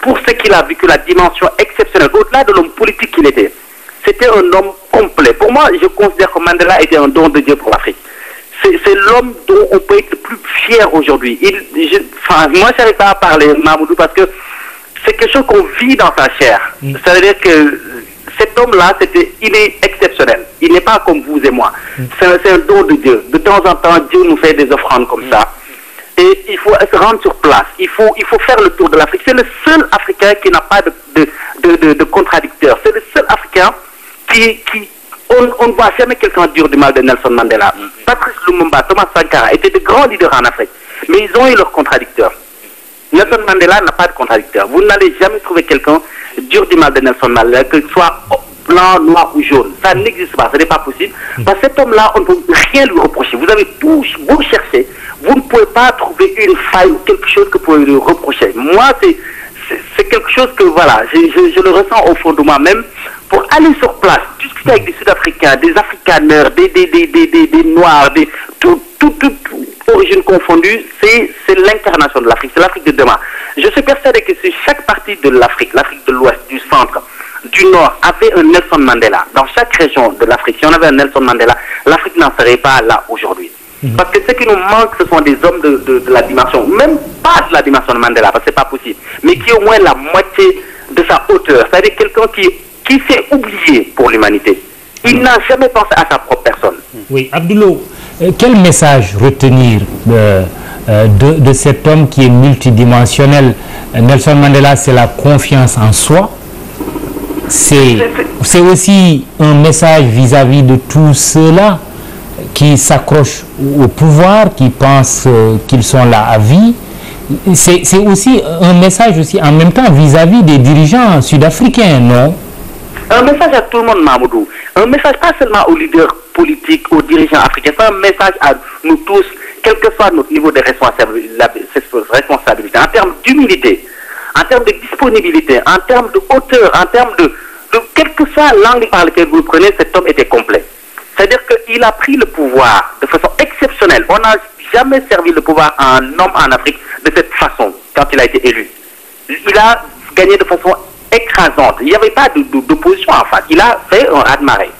Pour ce qu'il a vécu, la dimension exceptionnelle, au-delà de l'homme politique qu'il était, c'était un homme complet. Pour moi, je considère que Mandela était un don de Dieu pour l'Afrique. C'est l'homme dont on peut être le plus fier aujourd'hui. Moi, je n'arrive pas à parler, Mamoudou, parce que c'est quelque chose qu'on vit dans sa chair. Ça veut dire que cet homme-là, il est exceptionnel. Il n'est pas comme vous et moi. C'est un don de Dieu. De temps en temps, Dieu nous fait des offrandes comme ça. Et il faut se rendre sur place. Il faut faire le tour de l'Afrique. C'est le seul Africain qui n'a pas de contradicteur. C'est le seul Africain on ne voit jamais quelqu'un dire du mal de Nelson Mandela. Patrice Lumumba, Thomas Sankara étaient de grands leaders en Afrique, mais ils ont eu leurs contradicteurs. Nelson Mandela n'a pas de contradicteur. Vous n'allez jamais trouver quelqu'un dire du mal de Nelson Mandela, que ce soit blanc, noir ou jaune. Ça n'existe pas, ce n'est pas possible. Parce que cet homme-là, on ne peut rien lui reprocher. Vous avez tout, vous cherchez, vous ne pouvez pas trouver une faille ou quelque chose que vous pouvez lui reprocher. Moi, c'est quelque chose que, voilà, je le ressens au fond de moi-même. Pour aller sur place, discuter avec des Sud-Africains, des Afrikaners, des Noirs, toute origine confondue, c'est l'incarnation de l'Afrique, c'est l'Afrique de demain. Je suis persuadé que si chaque partie de l'Afrique, l'Afrique de l'Ouest, du Centre, du Nord, avait un Nelson Mandela, dans chaque région de l'Afrique, si on avait un Nelson Mandela, l'Afrique n'en serait pas là aujourd'hui. Parce que ce qui nous manque, ce sont des hommes de la dimension, même pas de la dimension de Mandela, parce que c'est pas possible, mais qui au moins la moitié de sa hauteur, c'est-à-dire quelqu'un qui s'est oublié pour l'humanité. Il n'a jamais pensé à sa propre personne. Oui, Abdoulo, quel message retenir de cet homme qui est multidimensionnel? Nelson Mandela, c'est la confiance en soi. c'est aussi un message vis-à-vis de tous ceux-là qui s'accrochent au pouvoir, qui pensent qu'ils sont là à vie. C'est aussi un message aussi en même temps vis-à-vis des dirigeants sud-africains, non? Un message à tout le monde, Mamoudou. Un message pas seulement aux leaders politiques, aux dirigeants africains, c'est un message à nous tous, quel que soit notre niveau de responsabilité, en termes d'humilité, en termes de disponibilité, en termes de hauteur, en termes de quel que soit l'angle par lequel vous le prenez, cet homme était complet. C'est-à-dire qu'il a pris le pouvoir de façon exceptionnelle. On n'a jamais servi le pouvoir à un homme en Afrique de cette façon, quand il a été élu. Il a gagné de façon écrasante. Il n'y avait pas d'opposition en face. Il a fait un raz-de-marée.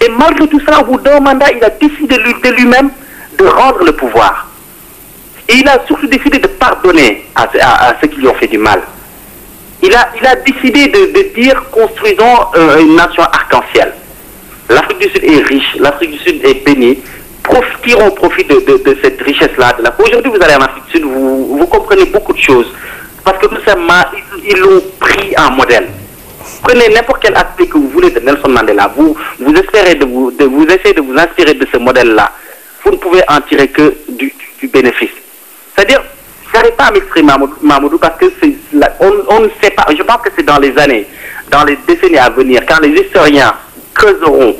Et malgré tout ça, au bout d'un mandat, il a décidé de lui-même de rendre le pouvoir. Et il a surtout décidé de pardonner à ceux qui lui ont fait du mal. Il a décidé de dire construisons une nation arc-en-ciel. L'Afrique du Sud est riche, l'Afrique du Sud est bénie. Tirons profit de cette richesse-là. Aujourd'hui, vous allez en Afrique du Sud, vous comprenez beaucoup de choses. Parce que tout simplement, ils l'ont pris en modèle. Prenez n'importe quel aspect que vous voulez de Nelson Mandela. Vous essayez de vous inspirer de ce modèle-là. Vous ne pouvez en tirer que du bénéfice. C'est-à-dire, je n'arrive pas à m'exprimer, Mamoudou, parce que on ne sait pas. Je pense que c'est dans les années, dans les décennies à venir, quand les historiens creuseront,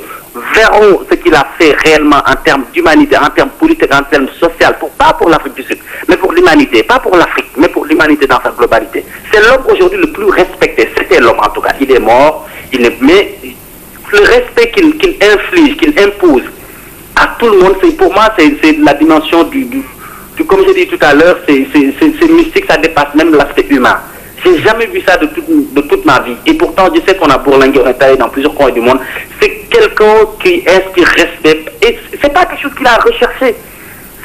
verront ce qu'il a fait réellement en termes d'humanité, en termes politiques, en termes sociaux, pas pour l'Afrique du Sud, mais pour l'humanité, pas pour l'Afrique, mais pour l'humanité dans sa globalité. C'est l'homme aujourd'hui le plus respecté. C'était l'homme en tout cas. Il est mort, mais le respect qu'il inflige, qu'il impose à tout le monde, pour moi, c'est la dimension comme je dis tout à l'heure, c'est mystique, ça dépasse même l'aspect humain. J'ai jamais vu ça de toute ma vie. Et pourtant, je sais qu'on a bourlingué, on est allé dans plusieurs coins du monde. C'est quelqu'un qui inspire respect. Et c'est pas quelque chose qu'il a recherché.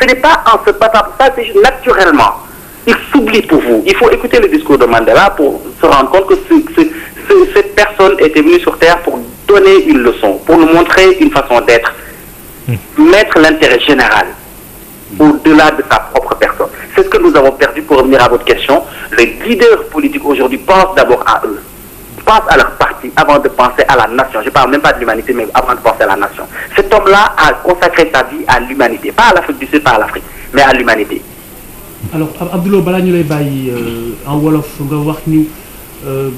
Ce n'est pas en se battant pour ça, c'est juste naturellement. Il s'oublie pour vous. Il faut écouter le discours de Mandela pour se rendre compte que cette personne était venue sur Terre pour donner une leçon, pour nous montrer une façon d'être, mettre l'intérêt général au-delà de sa propre personne. C'est ce que nous avons perdu. Pour revenir à votre question. Les leaders politiques aujourd'hui pensent d'abord à eux, pensent à leur parti avant de penser à la nation. Je ne parle même pas de l'humanité, mais avant de penser à la nation. Cet homme-là a consacré sa vie à l'humanité, pas à l'Afrique du Sud, pas à l'Afrique, mais à l'humanité. Alors Abdoulaye balaa ñu lay bàyyi en wolof nga wax ni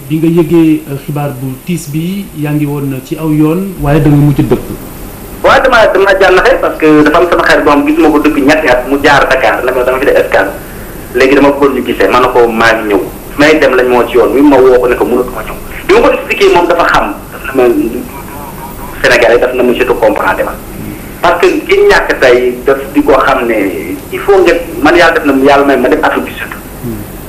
bi nga yëgee xibaar bu tiis bi yaa ngi woon ci aw yoon waaye da nga mujj dëpp. waaye dama jànnaxe parce que dafa am sama xarit boo xam gisuma ko depuis ñetti at mu jaar Dakar la dama fi def escale léegi dama bëggoon ñu gisee man na ko maa ngi ñëw may dem lañ moo ci yoon wi ma woo ko ne ko mënatuma ñëw bi ma ko expliqué moom dafa xam daf na ma Sénégalais daf na ma surtout comprendre ma parce que ki ñàkk tey daf di ko xam ne il faut nga man yàlla def na yàlla may ma def Afrique du Sud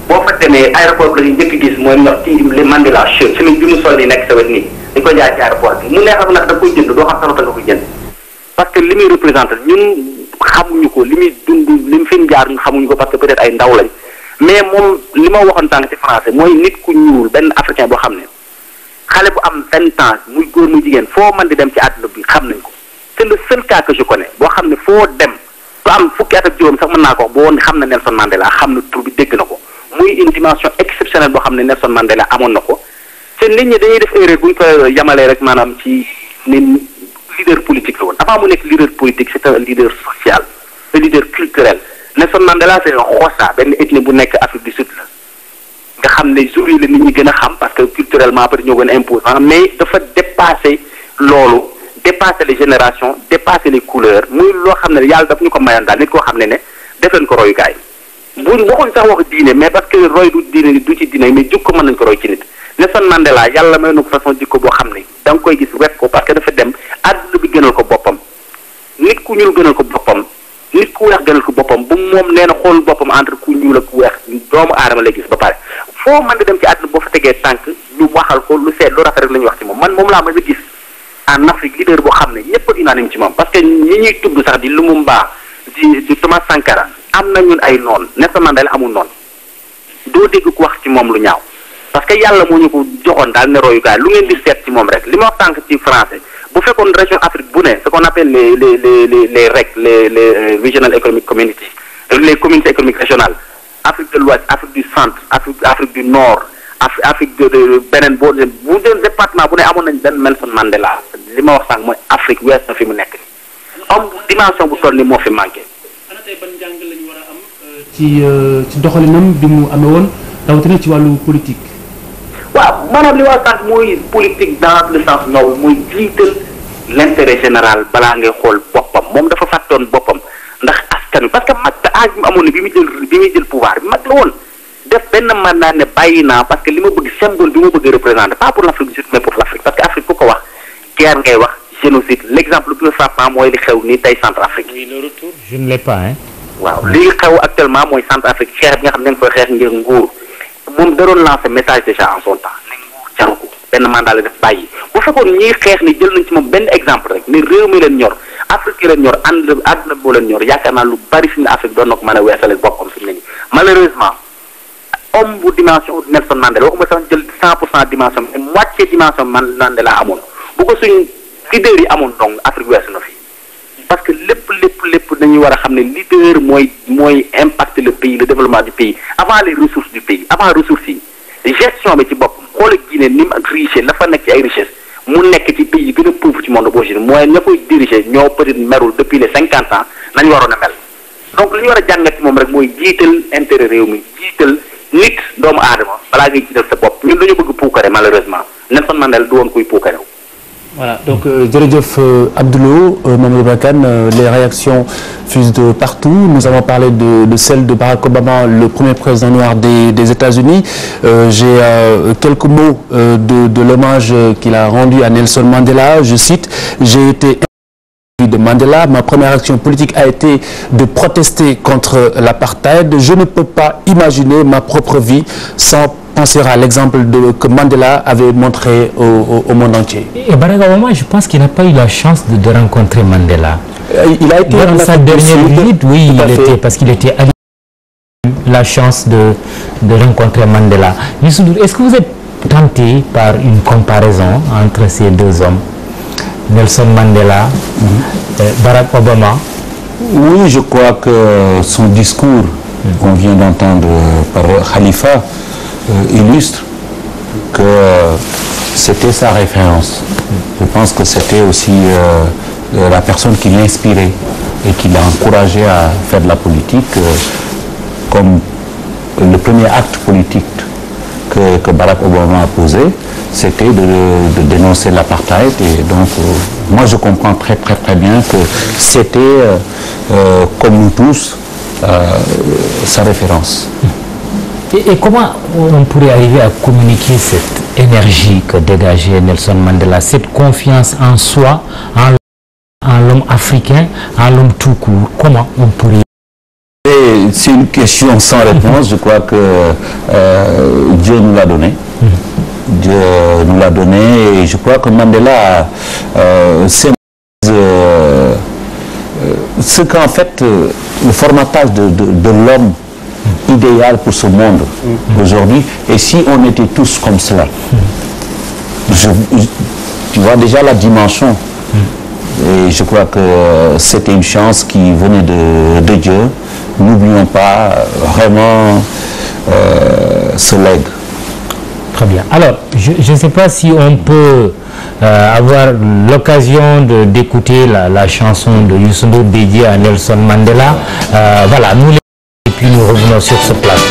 boo fa demee aéroport la ñu njëkk gis mooy ñu wax ci les Mandela shirt chemise bi mu sol ni nekk sa wet nii dañ koy jaay ci aéroport bi mu neexal nag da koy jënd doo xam sa nga koy jënd parce que li muy représenté ñun xamuñu ko li muy dund li mu fi jaar ñun xamuñu ko parce que peut-être ay ndaw lañ mais moom li ma waxoon tànk ci français mooy nit ku ñuul benn africain boo xam ne xale bu am 20 ans muy góor muy jigéen foo mën di dem ci àdduna bi xam nañ ko c'est le seul cas que je connais boo xam ne foo dem bu am fukki at ak juróom sax mën naa ko wax boo woon xam na Nelson Mandela xam na tur bi dégg na ko muy une dimension exceptionnelle boo xam ne Nelson Mandela amoon na ko te nit ñi dañuy def erreur bu ñu ko yamalee rek maanaam ci ni leader politique la woon avant mu nekk leader politique c'est un leader social un leader culturel Nelson Mandela c'est un Xhosa benn ethnie bu nekk Afrique du Sud la nga xam ne jour yi la nit ñi gën a xam parce que culturellement peut-être ñoo gën a imposant mais dafa dépasser loolu dépasser les générations dépasser les couleurs muy loo xam ne yàlla daf ñu ko mayoon daal nit koo xam ne def leen ko royukaay buñ waxuñ sax wax diine mais parce que roy du diine du ci diine mais jikko mën nañ ko roy ci nit Nelson Mandela yàlla may na ko façon jikko boo xam ne da nga koy gis wet ko parce que dafa dem àdduna bi gënal ko boppam nit ku ñuul gënal ko boppam nit ku weex gënal ko boppam bu moom nee na xool boppam entre ku ñuul ak ku weex doomu aadama lay gis ba pare foo mën di dem ci àdduna boo fa tegee tànk ñu waxal ko lu seet lu rafet rek la ñuy wax ci moom man moom laa mën a gis en Afrique leader boo xam ne ñëpp a unanime ci moom parce que ñi ñuy tudd sax di Lumumba di Thomas Sankara am na ñun ay noon Nelson Mandela amul noonu doo dégg ku wax ci moom lu ñaaw parce que yàlla moo ñu ko joxoon daal ne royukaay lu ngeen di seet ci moom rek li ma wax tànk ci français bu fekkoon région Afrique bu ne ce qu'on appelle les REC les Regional Economic Communities les communautés économiques régionales Afrique de l'Ouest Afrique du Centre Afrique du Nord Afrique beneen bu doon département bu ne amoon nañ benn Nelson Mandela li ma wax sànq mooy Afrique wees na fi mu nekk am dimension bu toll ni moo fi manqué. ana tey ban njàng lañu war a am ci doxalinam bi mu amee woon rawatina ci wàllu politique. waaw maanaam li wax sànq mooy politique dans le sens noble mooy jiital l'intérêt général balaa ngay xool boppam moom dafa fàttoon boppam ndax askan wi parce que mag âge bi mu amoon ne bi muy jël pouvoir bi mag la woon def benn mandat ne bàyyi naa parce que li ma bëgg symbole bi ma bëgg représenter pas pour l'Afrique du Sud mais pour l'Afrique parce que Afrique ku ko wax guerre ngay wax génocide l'exemple le plus frappant mooy li xew nii tey Centrafrique. oui le retour je ne l'ai pas hein. waaw li xew actuellement mooy Centrafrique xeex bi nga xam ne dañ koy xeex ngir nguur moom da doon lancer message déjà en son temps ne nguur jaru ko benn mandat la def bàyyi bu fekkoon ñiy xeex ni jël nañ ci moom benn exemple rek ni réew mi leen ñor Afrique leen ñor àdduna boo leen ñor yaakaar naa lu bari fi mu ne Afrique doon na ko mën a weesale boppam fi mu ne nii malheureusement homme bu dimension Nelson Mandela waxuma sax jël 100% dimension mais moitié dimension Mandela amoon bu ko suñ leader yi amoon donc Afrique weesu na fi parce que lépp dañuy war a xam ne leader mooy impacter le pays le développement du pays avant les ressources du pays avant ressources yi gestion bi ci boppam xoolal Guinée ni mu ak riche la fa nekk ci ay richesse mu nekk ci pays yi gën a pauvre ci monde boo xam ne mooy ña koy diriger ñoo peut-être merul depuis les 50 ans nañu waroon a mel donc li ñu war a jàngat ci moom rek mooy jiital intérêt réew mi jiital nit doomu aadama balaa ngay jiital sa bopp ñun dañu bëgg puukare malheureusement Nelson Mandela du woon kuy puukare. Voilà, donc jërëjëf Abdou Lo, Mamadou Ibra Kane, les réactions fusent de partout. Nous avons parlé de celle de Barack Obama, le premier président noir des États-Unis. J'ai quelques mots de l'hommage qu'il a rendu à Nelson Mandela. Je cite, j'ai été de Mandela, ma première action politique a été de protester contre l'apartheid. Je ne peux pas imaginer ma propre vie sans penser à l'exemple que Mandela avait montré au monde entier. Et Barack Obama, je pense qu'il n'a pas eu la chance de rencontrer Mandela. Il a été dans sa dernière visite, oui, parce qu'il était allié. La chance de rencontrer Mandela. Youssou Ndour, est-ce que vous êtes tenté par une comparaison entre ces deux hommes, Nelson Mandela, Barack Obama? Oui, je crois que son discours qu'on vient d'entendre par Khalifa illustre que c'était sa référence. Je pense que c'était aussi la personne qui l'inspirait et qui l'a encouragé à faire de la politique comme le premier acte politique que Barack Obama a posé, c'était de dénoncer l'apartheid. Et donc, moi, je comprends très bien que c'était, comme nous tous, sa référence. Et comment on pourrait arriver à communiquer cette énergie que dégageait Nelson Mandela, cette confiance en soi, en l'homme africain, en l'homme tout court? Comment on pourrait... C'est une question sans réponse. Je crois que Dieu nous l'a donné. Dieu nous l'a donné et je crois que Mandela ce qu'en fait le formatage de l'homme idéal pour ce monde aujourd'hui. Et si on était tous comme cela, tu vois déjà la dimension. Et je crois que c'était une chance qui venait de Dieu. N'oublions pas vraiment ce legs. Très bien. Alors, je ne sais pas si on peut avoir l'occasion d'écouter la chanson de Youssou Ndour dédiée à Nelson Mandela. Voilà, nous et puis nous revenons sur ce plateau.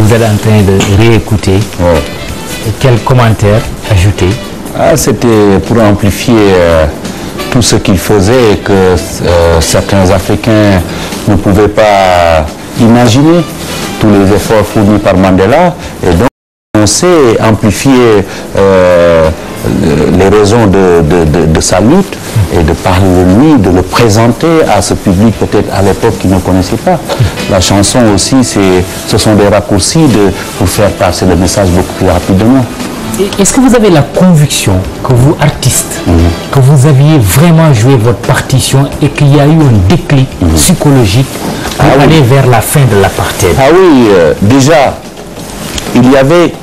vous êtes en train de réécouter. Ouais. Quel commentaire ajouter? C'était pour amplifier tout ce qu'il faisait et que certains Africains ne pouvaient pas imaginer, tous les efforts fournis par Mandela. Et donc, on sait amplifier les raisons de sa lutte et de parler de lui, de le présenter à ce public peut-être à l'époque qui ne connaissait pas. La chanson aussi, ce sont des raccourcis pour faire passer le message beaucoup plus rapidement. Est-ce que vous avez la conviction que vous, artistes, que vous aviez vraiment joué votre partition et qu'il y a eu un déclic psychologique pour aller vers la fin de l'apartheid? Ah oui, déjà, il y avait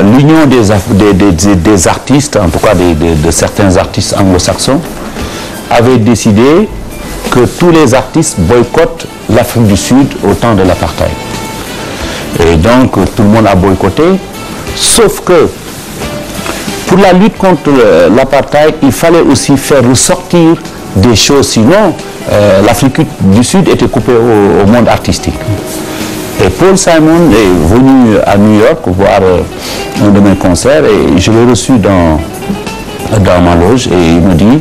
l'union des artistes, en tout cas de certains artistes anglo-saxons, avait décidé que tous les artistes boycottent l'Afrique du Sud au temps de l'apartheid. Et donc, tout le monde a boycotté, sauf que pour la lutte contre l'apartheid, il fallait aussi faire ressortir des choses, sinon l'Afrique du Sud était coupée au monde artistique. Et Paul Simon est venu à New York voir un de mes concerts et je l'ai reçu dans ma loge et il me dit,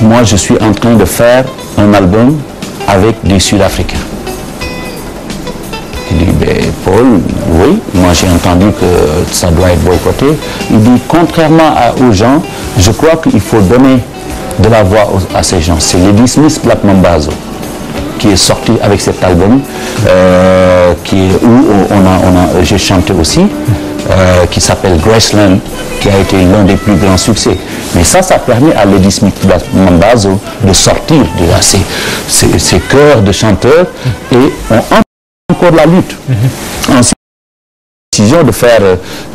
moi je suis en train de faire un album avec des Sud-Africains. Il dit, ben, Paul, oui, moi j'ai entendu que ça doit être boycotté. Il dit, contrairement aux gens, je crois qu'il faut donner de la voix à ces gens. C'est Lady Smith Black Mambazo qui est sorti avec cet album, où j'ai chanté aussi, qui s'appelle Graceland, qui a été l'un des plus grands succès. Mais ça permet à Lady Smith Black Mambazo de sortir de ces chœurs de chanteurs et on encore la lutte. Ensuite, décision de faire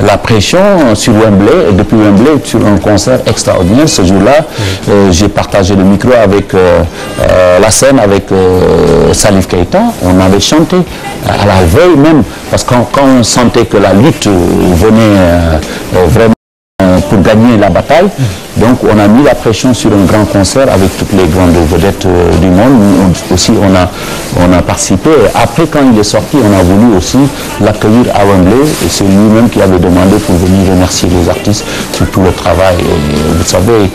la pression sur Wembley, et depuis Wembley, sur un concert extraordinaire. Ce jour-là, j'ai partagé le micro avec la scène avec Salif Keïta. On avait chanté à la veille même, parce que quand on sentait que la lutte venait vraiment pour gagner la bataille, donc on a mis la pression sur un grand concert avec toutes les grandes vedettes du monde. Nous aussi on a participé. Et après, quand il est sorti, on a voulu aussi l'accueillir à Wembley et c'est lui-même qui avait demandé pour venir remercier les artistes pour tout le travail. Et vous savez,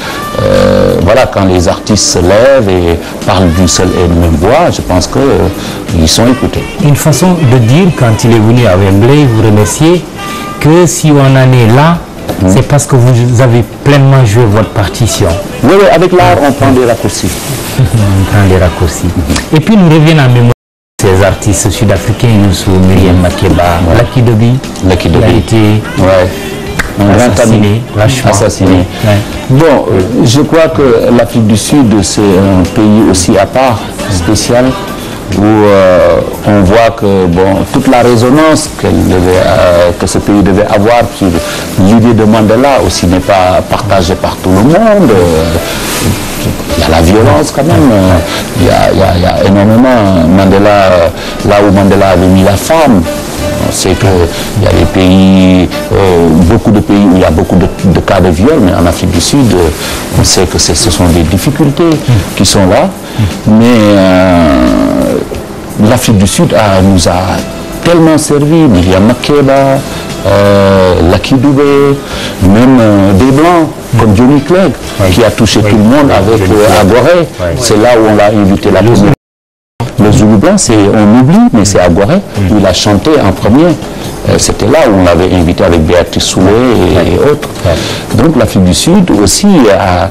voilà, quand les artistes se lèvent et parlent d'une seule et même voix, je pense qu'ils sont écoutés. Une façon de dire, quand il est venu à Wembley, vous remerciez, que si on en est là, c'est parce que vous avez pleinement joué votre partition. Oui, avec l'art, on prend des raccourcis. On prend des raccourcis. Et puis nous revenons en mémoire de ces artistes sud-africains, Youssou, Myriam Makeba, Lucky Dube, qui a été assassiné. Bon, je crois que l'Afrique du Sud, c'est un pays aussi à part, spécial, où on voit que toute la résonance que ce pays devait avoir sur l'idée de Mandela aussi n'est pas partagée par tout le monde. Il y a la violence quand même, il y a énormément. Mandela, là où Mandela avait mis la femme, on sait qu'il y a des pays, beaucoup de pays où il y a beaucoup de cas de viol, mais en Afrique du Sud, on sait que ce sont des difficultés qui sont là. Mais l'Afrique du Sud nous a tellement servi, Myriam Makeba, Lucky Dube, même des Blancs, comme Johnny Clegg, qui a touché tout le monde avec Agoré. C'est là où on l'a invité la première. Le Zoulou Blanc, on oublie, mais c'est Agoré, où il a chanté en premier. C'était là où on l'avait invité avec Béatrice Soué et autres. Donc l'Afrique du Sud aussi a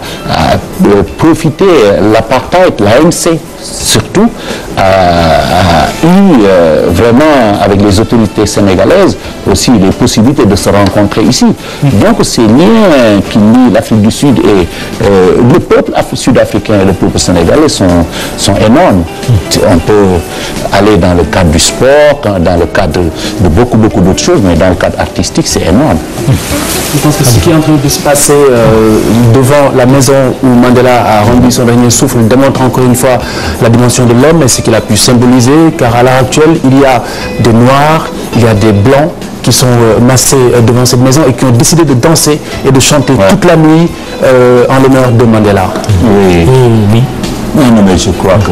profité, l'apartheid, l'ANC surtout, a eu vraiment avec les autorités sénégalaises aussi les possibilités de se rencontrer ici. Donc ces liens qui lient l'Afrique du Sud et le peuple sud-africain et le peuple sénégalais sont énormes. On peut aller dans le cadre du sport, dans le cadre de beaucoup d'autres choses, mais dans le cadre artistique, c'est énorme. Je pense que ce qui est en train de se passer devant la maison où Mandela a rendu son dernier souffle démontre encore une fois la dimension de l'homme et ce qu'il a pu symboliser, car à l'heure actuelle, il y a des Noirs, il y a des Blancs qui sont massés devant cette maison et qui ont décidé de danser et de chanter toute la nuit en l'honneur de Mandela. Oui. Non, mais je crois que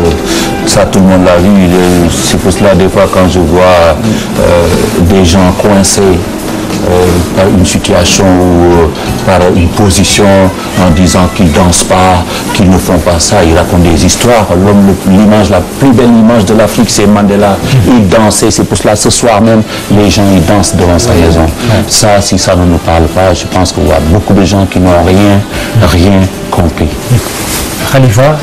Ça, tout le monde l'a vu. C'est pour cela, des fois, quand je vois des gens coincés par une situation ou par une position en disant qu'ils ne dansent pas, qu'ils ne font pas ça, ils racontent des histoires. L'image, la plus belle image de l'Afrique, c'est Mandela. Il dansait, c'est pour cela, ce soir même, les gens, ils dansent devant sa maison. Ça, si ça ne nous parle pas, je pense qu'il y a beaucoup de gens qui n'ont rien compris. Khalifa,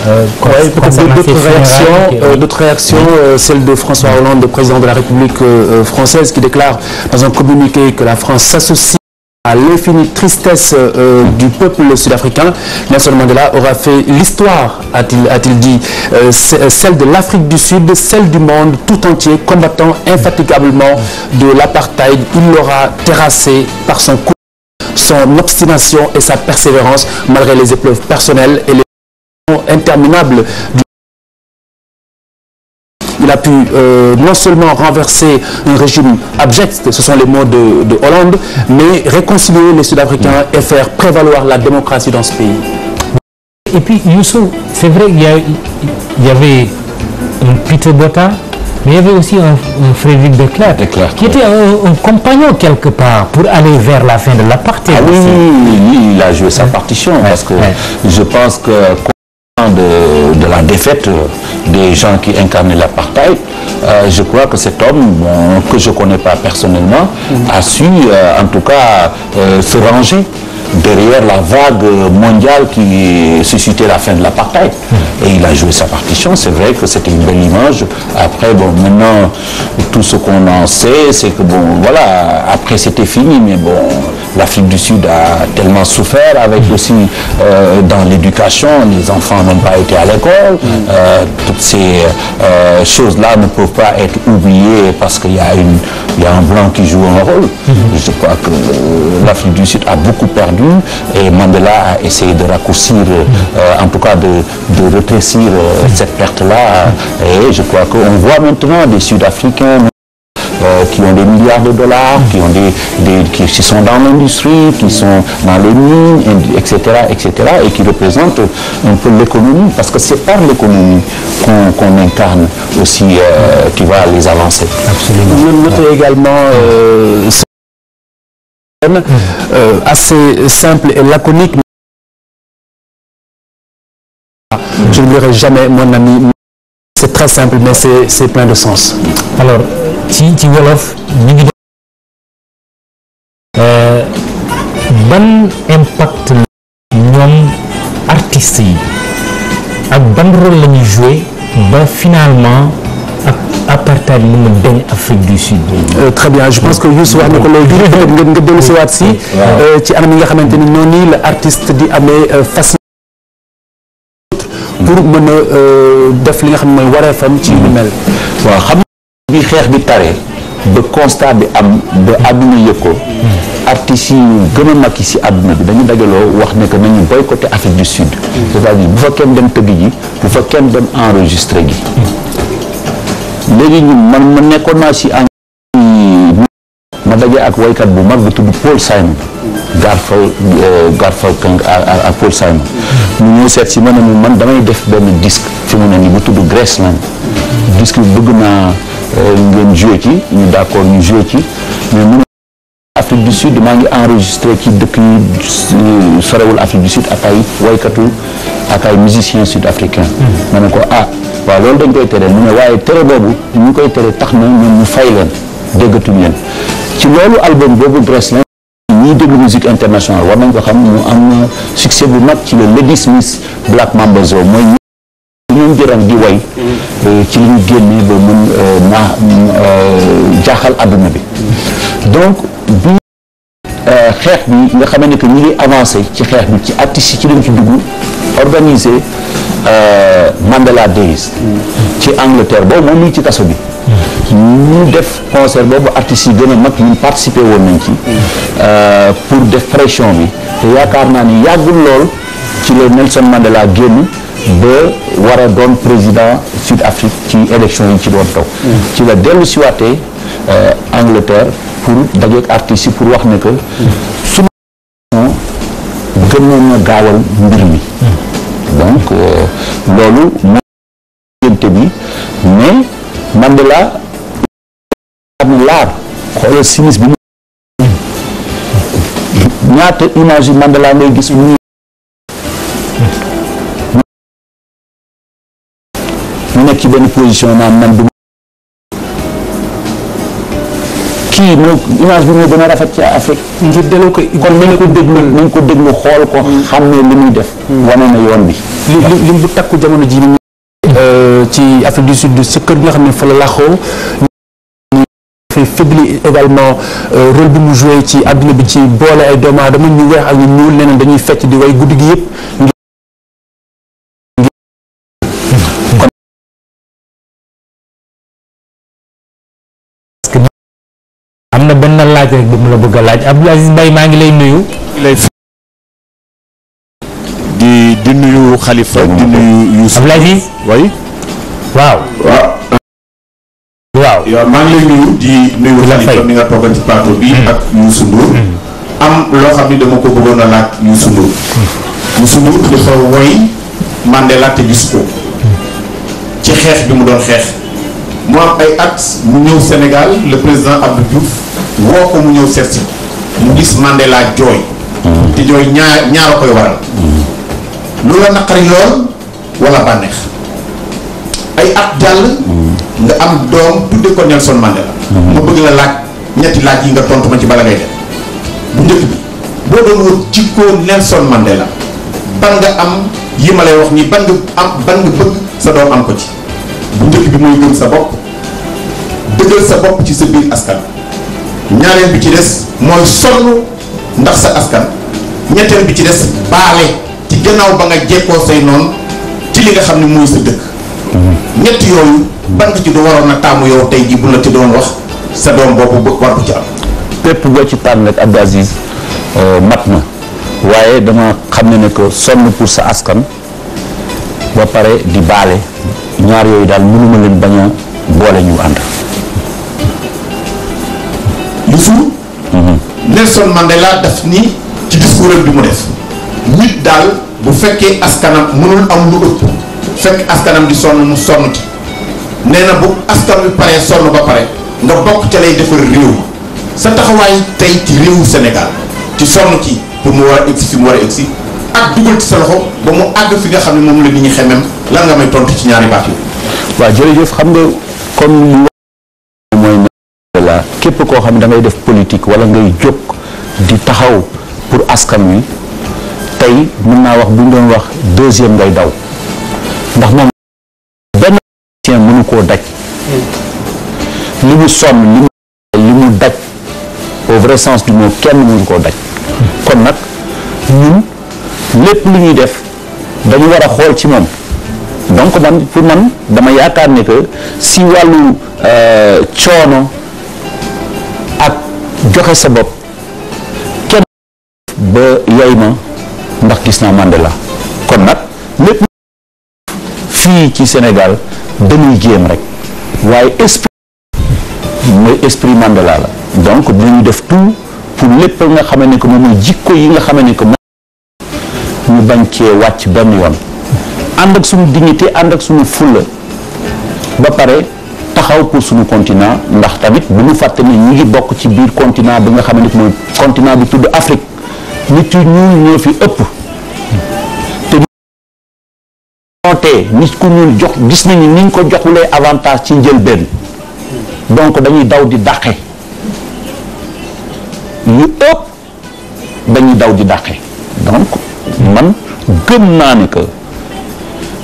d'autres réactions, celle de François Hollande, le président de la République française, qui déclare dans un communiqué que la France s'associe à l'infinie tristesse du peuple sud-africain. Nelson Mandela aura fait l'histoire, a-t-il dit, celle de l'Afrique du Sud, celle du monde tout entier, combattant infatigablement de l'apartheid. Il l'aura terrassé par son courage, son obstination et sa persévérance, malgré les épreuves personnelles et les interminable. Il a pu non seulement renverser un régime abject, ce sont les mots de Hollande, mais réconcilier les Sud-Africains et faire prévaloir la démocratie dans ce pays. Et puis Youssou, c'est vrai qu'il y avait un Peter Botha, mais il y avait aussi un Frédéric de Klerk qui était un compagnon quelque part pour aller vers la fin de l'apartheid. Ah oui, il a joué sa partition parce que je pense que de la défaite des gens qui incarnaient l'apartheid, je crois que cet homme, que je ne connais pas personnellement, a su en tout cas se ranger derrière la vague mondiale qui suscitait la fin de l'apartheid. Et il a joué sa partition. C'est vrai que c'était une belle image. Après, bon, maintenant, tout ce qu'on en sait, c'est que, bon, voilà, après c'était fini, mais bon, l'Afrique du Sud a tellement souffert avec aussi dans l'éducation, les enfants n'ont pas été à l'école. Toutes ces choses-là ne peuvent pas être oubliées parce qu'il y a un blanc qui joue un rôle. Je crois que l'Afrique du Sud a beaucoup perdu et Mandela a essayé de raccourcir, en tout cas de rétrécir cette perte-là. Et je crois qu'on voit maintenant des Sud-Africains qui ont des milliards de dollars, qui sont dans l'industrie, qui sont dans les mines, etc., et qui représentent un peu l'économie, parce que c'est par l'économie qu'on incarne aussi, qui va les avancer. Absolument. Notez également assez simple et laconique. Je ne dirai jamais, mon ami. C'est très simple, mais c'est plein de sens. Alors, ci wolof ñu ngi ban impact ñoom artistes yi ak ban rôle la ñuy jouer ba finalement ak apartheid mën na dañ Afrique du Sud. Très bien, je pense que Youssou wax na ko loolu jur nga dellu si waat si ci anam yi nga xamante ni noonu la artiste di amee facilité pour mën a def li nga xam ne mooy wareefam ci lu mel. waaw xam bi xeex bi tare ba constat bi am ba àdduna yëg ko artistes yi gën a mag yi si àdduna bi dañu dajaloo wax ne que nañu boycotté Afrique du Sud. c'est-à-dire bu fa kenn dem tëgg ji bu fa kenn dem enregistré ji. léegi ñun ma nekkoon naa si ma daje ak waykat bu mag bu tudd Paul Simon Garfunkel ak Paul Simon mu ñëw seet si ma ne man damay def benn disque fi mu ne nii bu tudd Graceland disque bi bëgg naa ngeen joué ci ñu d'accord ñu joué ci mais mu ne Afrique du Sud maa ngi enregistré ci dëkk yi sorewul Afrique du Sud ak ay waykatu ak ay musiciens sud-africains. ma ne ko waaw loolu dañ koy tere mu ne waaye tere boobu ñu koy tere tax na ñoom ñu fay leen déggatuñ leen ci loolu album boobu Graceland ñiy déglu musique internationale war nañ ko xam mu am succès bu mag ci le Lady Smith Black Mamba Zoo mooy ñu jëran di way ci li ñu génnee ba mën jaaxal adduna bi donc bi xeex bi nga xamee ne que ñi ngi avancé ci xeex bi ci artistes yi ci lañ ci dugg organisé Mandela Days ci Angleterre boobu moom mi ci kaso bi ñu def concert boobu artistes yi gën a mag ñun participé woon nañ ci pour def pression bi te yaakaar naa ni yàggul lool ci la Nelson Mandela génn ba war a doon président Sud-Afrique ci élection yi ci doon taw ci la dellu siwaatee Angleterre pour dajeek artistes yi pour wax ne que sunu gënoon na gaawal mbir mi donc loolu génte bi Mandela am laar xoolal simis bi ñaata image yi Mandela ngay gis mu nekk ci benn position naan man du kii moo image bi moo gën a rafet ci Afrique ngir delloo ko kon nañ ko déglu xool ko xam ne li muy def wane na yoon bi lim bu takku jamono ji ci Afrique du Sud sa kër bi nga xam ne fa la laxoo faibli également rôle bi mu joué ci àdduna bi ci boole ay doomu aadama ñu weex ak ñu ñuul leneen dañuy fecc di way guddi gi yëpp am na benn laaj rek bu mu la bëgg a laaj Abdou Aziz Mbaye maa ngi lay nuyu. di nuyu Khalifa di nuyu Youssou. Abdou Aziz. oui. waaw. yow maa ngi lay nuyu di nuyu Khalifa mi nga toogal ci plateau bi ak Youssou Ndour. am loo xam ni dama ko bëggoon a laaj Youssou Ndour. Youssou Ndour dafa woy Mandela te gis ko. ci xeex bi mu doon xeex. mu am ay at mu ñëw Sénégal le président Abdou Diouf woo ko mu ñëw seet si mu gis Mandela jooy te jooy ñaar a koy waral lu la naqari lool wala bànneex ay at jàll nga am doom tudde ko Nelson Mandela ma bëgg la laaj ñetti laaj yi nga tontu ma ci bala ngay def bu njëkk bi boo doon wut jikkoo Nelson Mandela ban nga am yi ma lay wax nii ban nga bëgg sa doom am ko ci bu njëkk bi mooy gëm sa bopp dëggal sa bopp ci sa biir askan ñaareel bi ci des mooy sonn ndax sa askan ñetteel bi ci des baale ci gannaaw ba nga jekkoo say noonu ci li nga xam ne mooy sa dëkk ñett yooyu ban nga ci du waroon na taamu yow tey ji bu la ci doon wax sa doom boobu war ko ci am pépp boo ci tànn rek Abdou Aziz mat na waaye dama xam ne que sonn pour sa askan ba pare di baale ñaar yooyu daal mënuma leen bañ a boole ñu ànd. Youssou. Nelson Mandela daf ni ci discours bi mu def nit daal bu fekkee askanam mënul am lu ëpp fekk askanam di sonn mu sonn ci nee na bu askan wi paree sonn ba pare nga bokk ca lay defar réew sa taxawaay tey ci réewu Sénégal ci sonn ci pour mu war a egsi fi mu war a egsi ak dugal ci sa loxo ba mu àgg fi nga xam ne moom la nit ñi xemem lan nga may tontu ci ñaari baat yi. waaw jërëjëf xam nga comme li mooy la képp koo xam ne da ngay def politique wala ngay jóg di taxaw pour askan wi tey mën naa wax bu ñu doon wax deuxième ngay daw ndax moom benn tien mënu koo daj li mu sonn li mu daj au vrai sens du mot kenn mënu koo daj kon nag ñun lépp lu ñuy def dañu war a xool ci moom donc man pour man dama yaakaar ne que si wàllu coono ak joxe sa bopp kenn ba yey ma ndax gis naa Mandela kon nag lépp fii ci Sénégal dañuy jéem rek waaye esprit mooy esprit Mandela la donc dinañu def tout pour lépp nga xamee ne que moom mooy jikko yi nga xamee ne que ñu bañ cee wàcc benn yoon ànd ak suñu dignité ànd ak suñu fulla ba pare taxaw pour suñu continent ndax tamit bu ñu fàtte ne ñu ngi bokk ci biir continent bi nga xam ne mooy continent bi tudd Afrique nit yu ñuul ñoo fi ëpp te nootee nit ku ñuul jox gis nañu ni ñu ko joxulee avantage ci njëlbeen donc dañuy daw di dàqe yu ëpp dañuy daw di dàqe donc man gëm naa ne que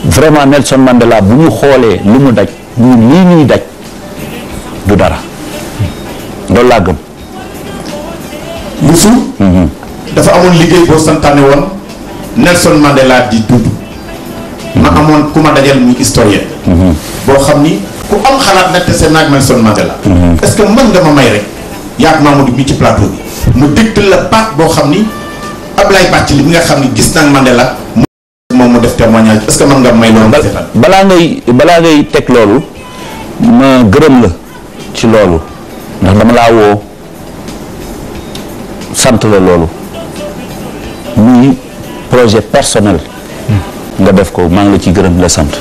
vraiment Nelson Mandela bu ñu xoolee lu mu daj ñun lii ñuy daj du dara loolu laa gëm. Youssou. dafa amoon liggéey boo santaane woon Nelson Mandela di dund. ma amoon ku ma dajal muy historien. boo xam ni ku am xalaat nag te seen naag Nelson Mandela. est-ce que mën nga ma may rek yaag Mamadou mi ci plateau bi mu dégtal la baat boo xam ni Ablaye Bathily bi nga xam ni gis naa Mandela. moom mu def témoignage est-ce que mën nga may loolu. balaa ngay teg loolu ma gërëm la ci loolu ndax dama laa woo sant la loolu muy projet personnel nga def ko maa ngi la ci gërëm la sant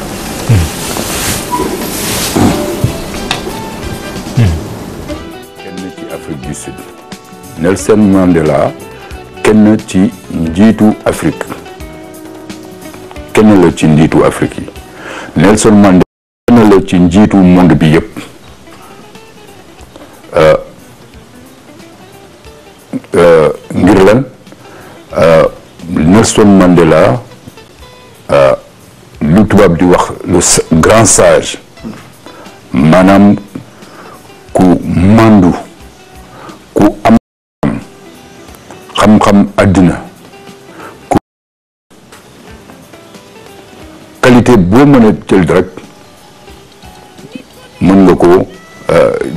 Nelson Mandela kenn ci njiitu Afrique kenn la ci njiitu Afrique yi Nelson Mandela kenn la ci njiitu monde bi yëpp ngir lan Nelson Mandela lu tubaab di wax le grand sage maanaam ku mandu ku am xam-xam àddina ku qualité boo mën a jël rek mën nga ko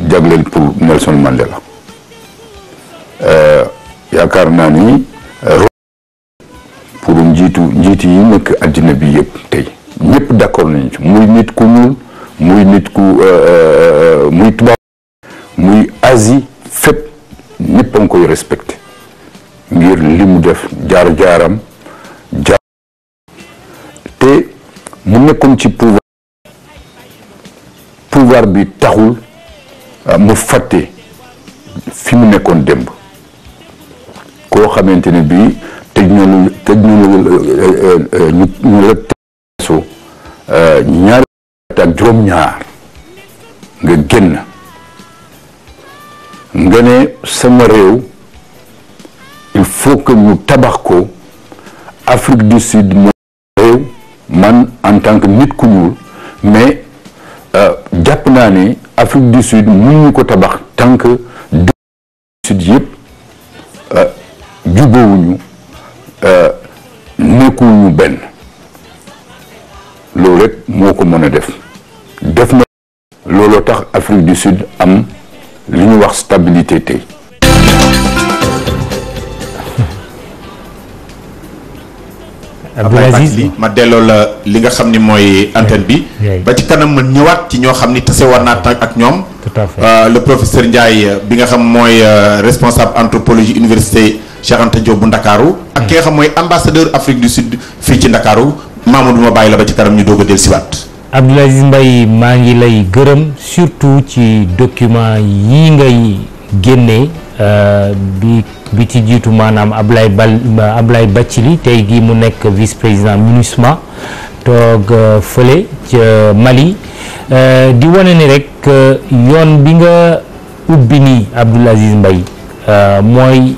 jagleel pour Nelson Mandela yaakaar naa ni pour njiit yi nekk àddina bi yëpp tey ñëpp d'accord nañu ci muy nit ku ñuul muy nit ku muy tubaab muy Asie fépp ñëpp a ngi koy respecté ngir li mu def jaar-jaaram te mu nekkoon ci pouvoir bi taxul mu fàtte fi mu nekkoon démb koo xamante ne bii ñu la teesoo ñaari ak juróom-ñaar nga génn nga ne sama réew il faut que ñu tabax ko Afrique du Sud mooy réew man en tant que nit ku ñuul mais jàpp naa ne Afrique du Sud mun ñu ko tabax tant que du Sud yëpp jubóowuñu nekkuñu benn loolu rek moo ko mën a def na looloo tax Afrique du Sud am li ñuy wax stabilité tey. Abdoul Aziz ma delloo la li nga xam ni mooy antenne bi. ba ci kanam ma ñëwaat ci ñoo xam ni tase war naa ak ñoom. tout à fait le professeur Ndiaye bi nga xam mooy responsable anthropologie université Cheikh Anta Diop bu Ndakaaru ak ki nga xam mooy ambassadeur Afrique du Sud fii ci Ndakaaru Mamadou ma bàyyi la ba ci kanam ñu doog a dellusiwaat. Abdoul Aziz Mbaye maa ngi lay gërëm surtout ci document yi ngay génnee bi ci jiitu maanaam Ablaye Bathily tey gi mu nekk vice président MINUSMA toog fële ca Mali di wane ni rek yoon bi nga ubbi nii Abdoul Aziz Mbaye mooy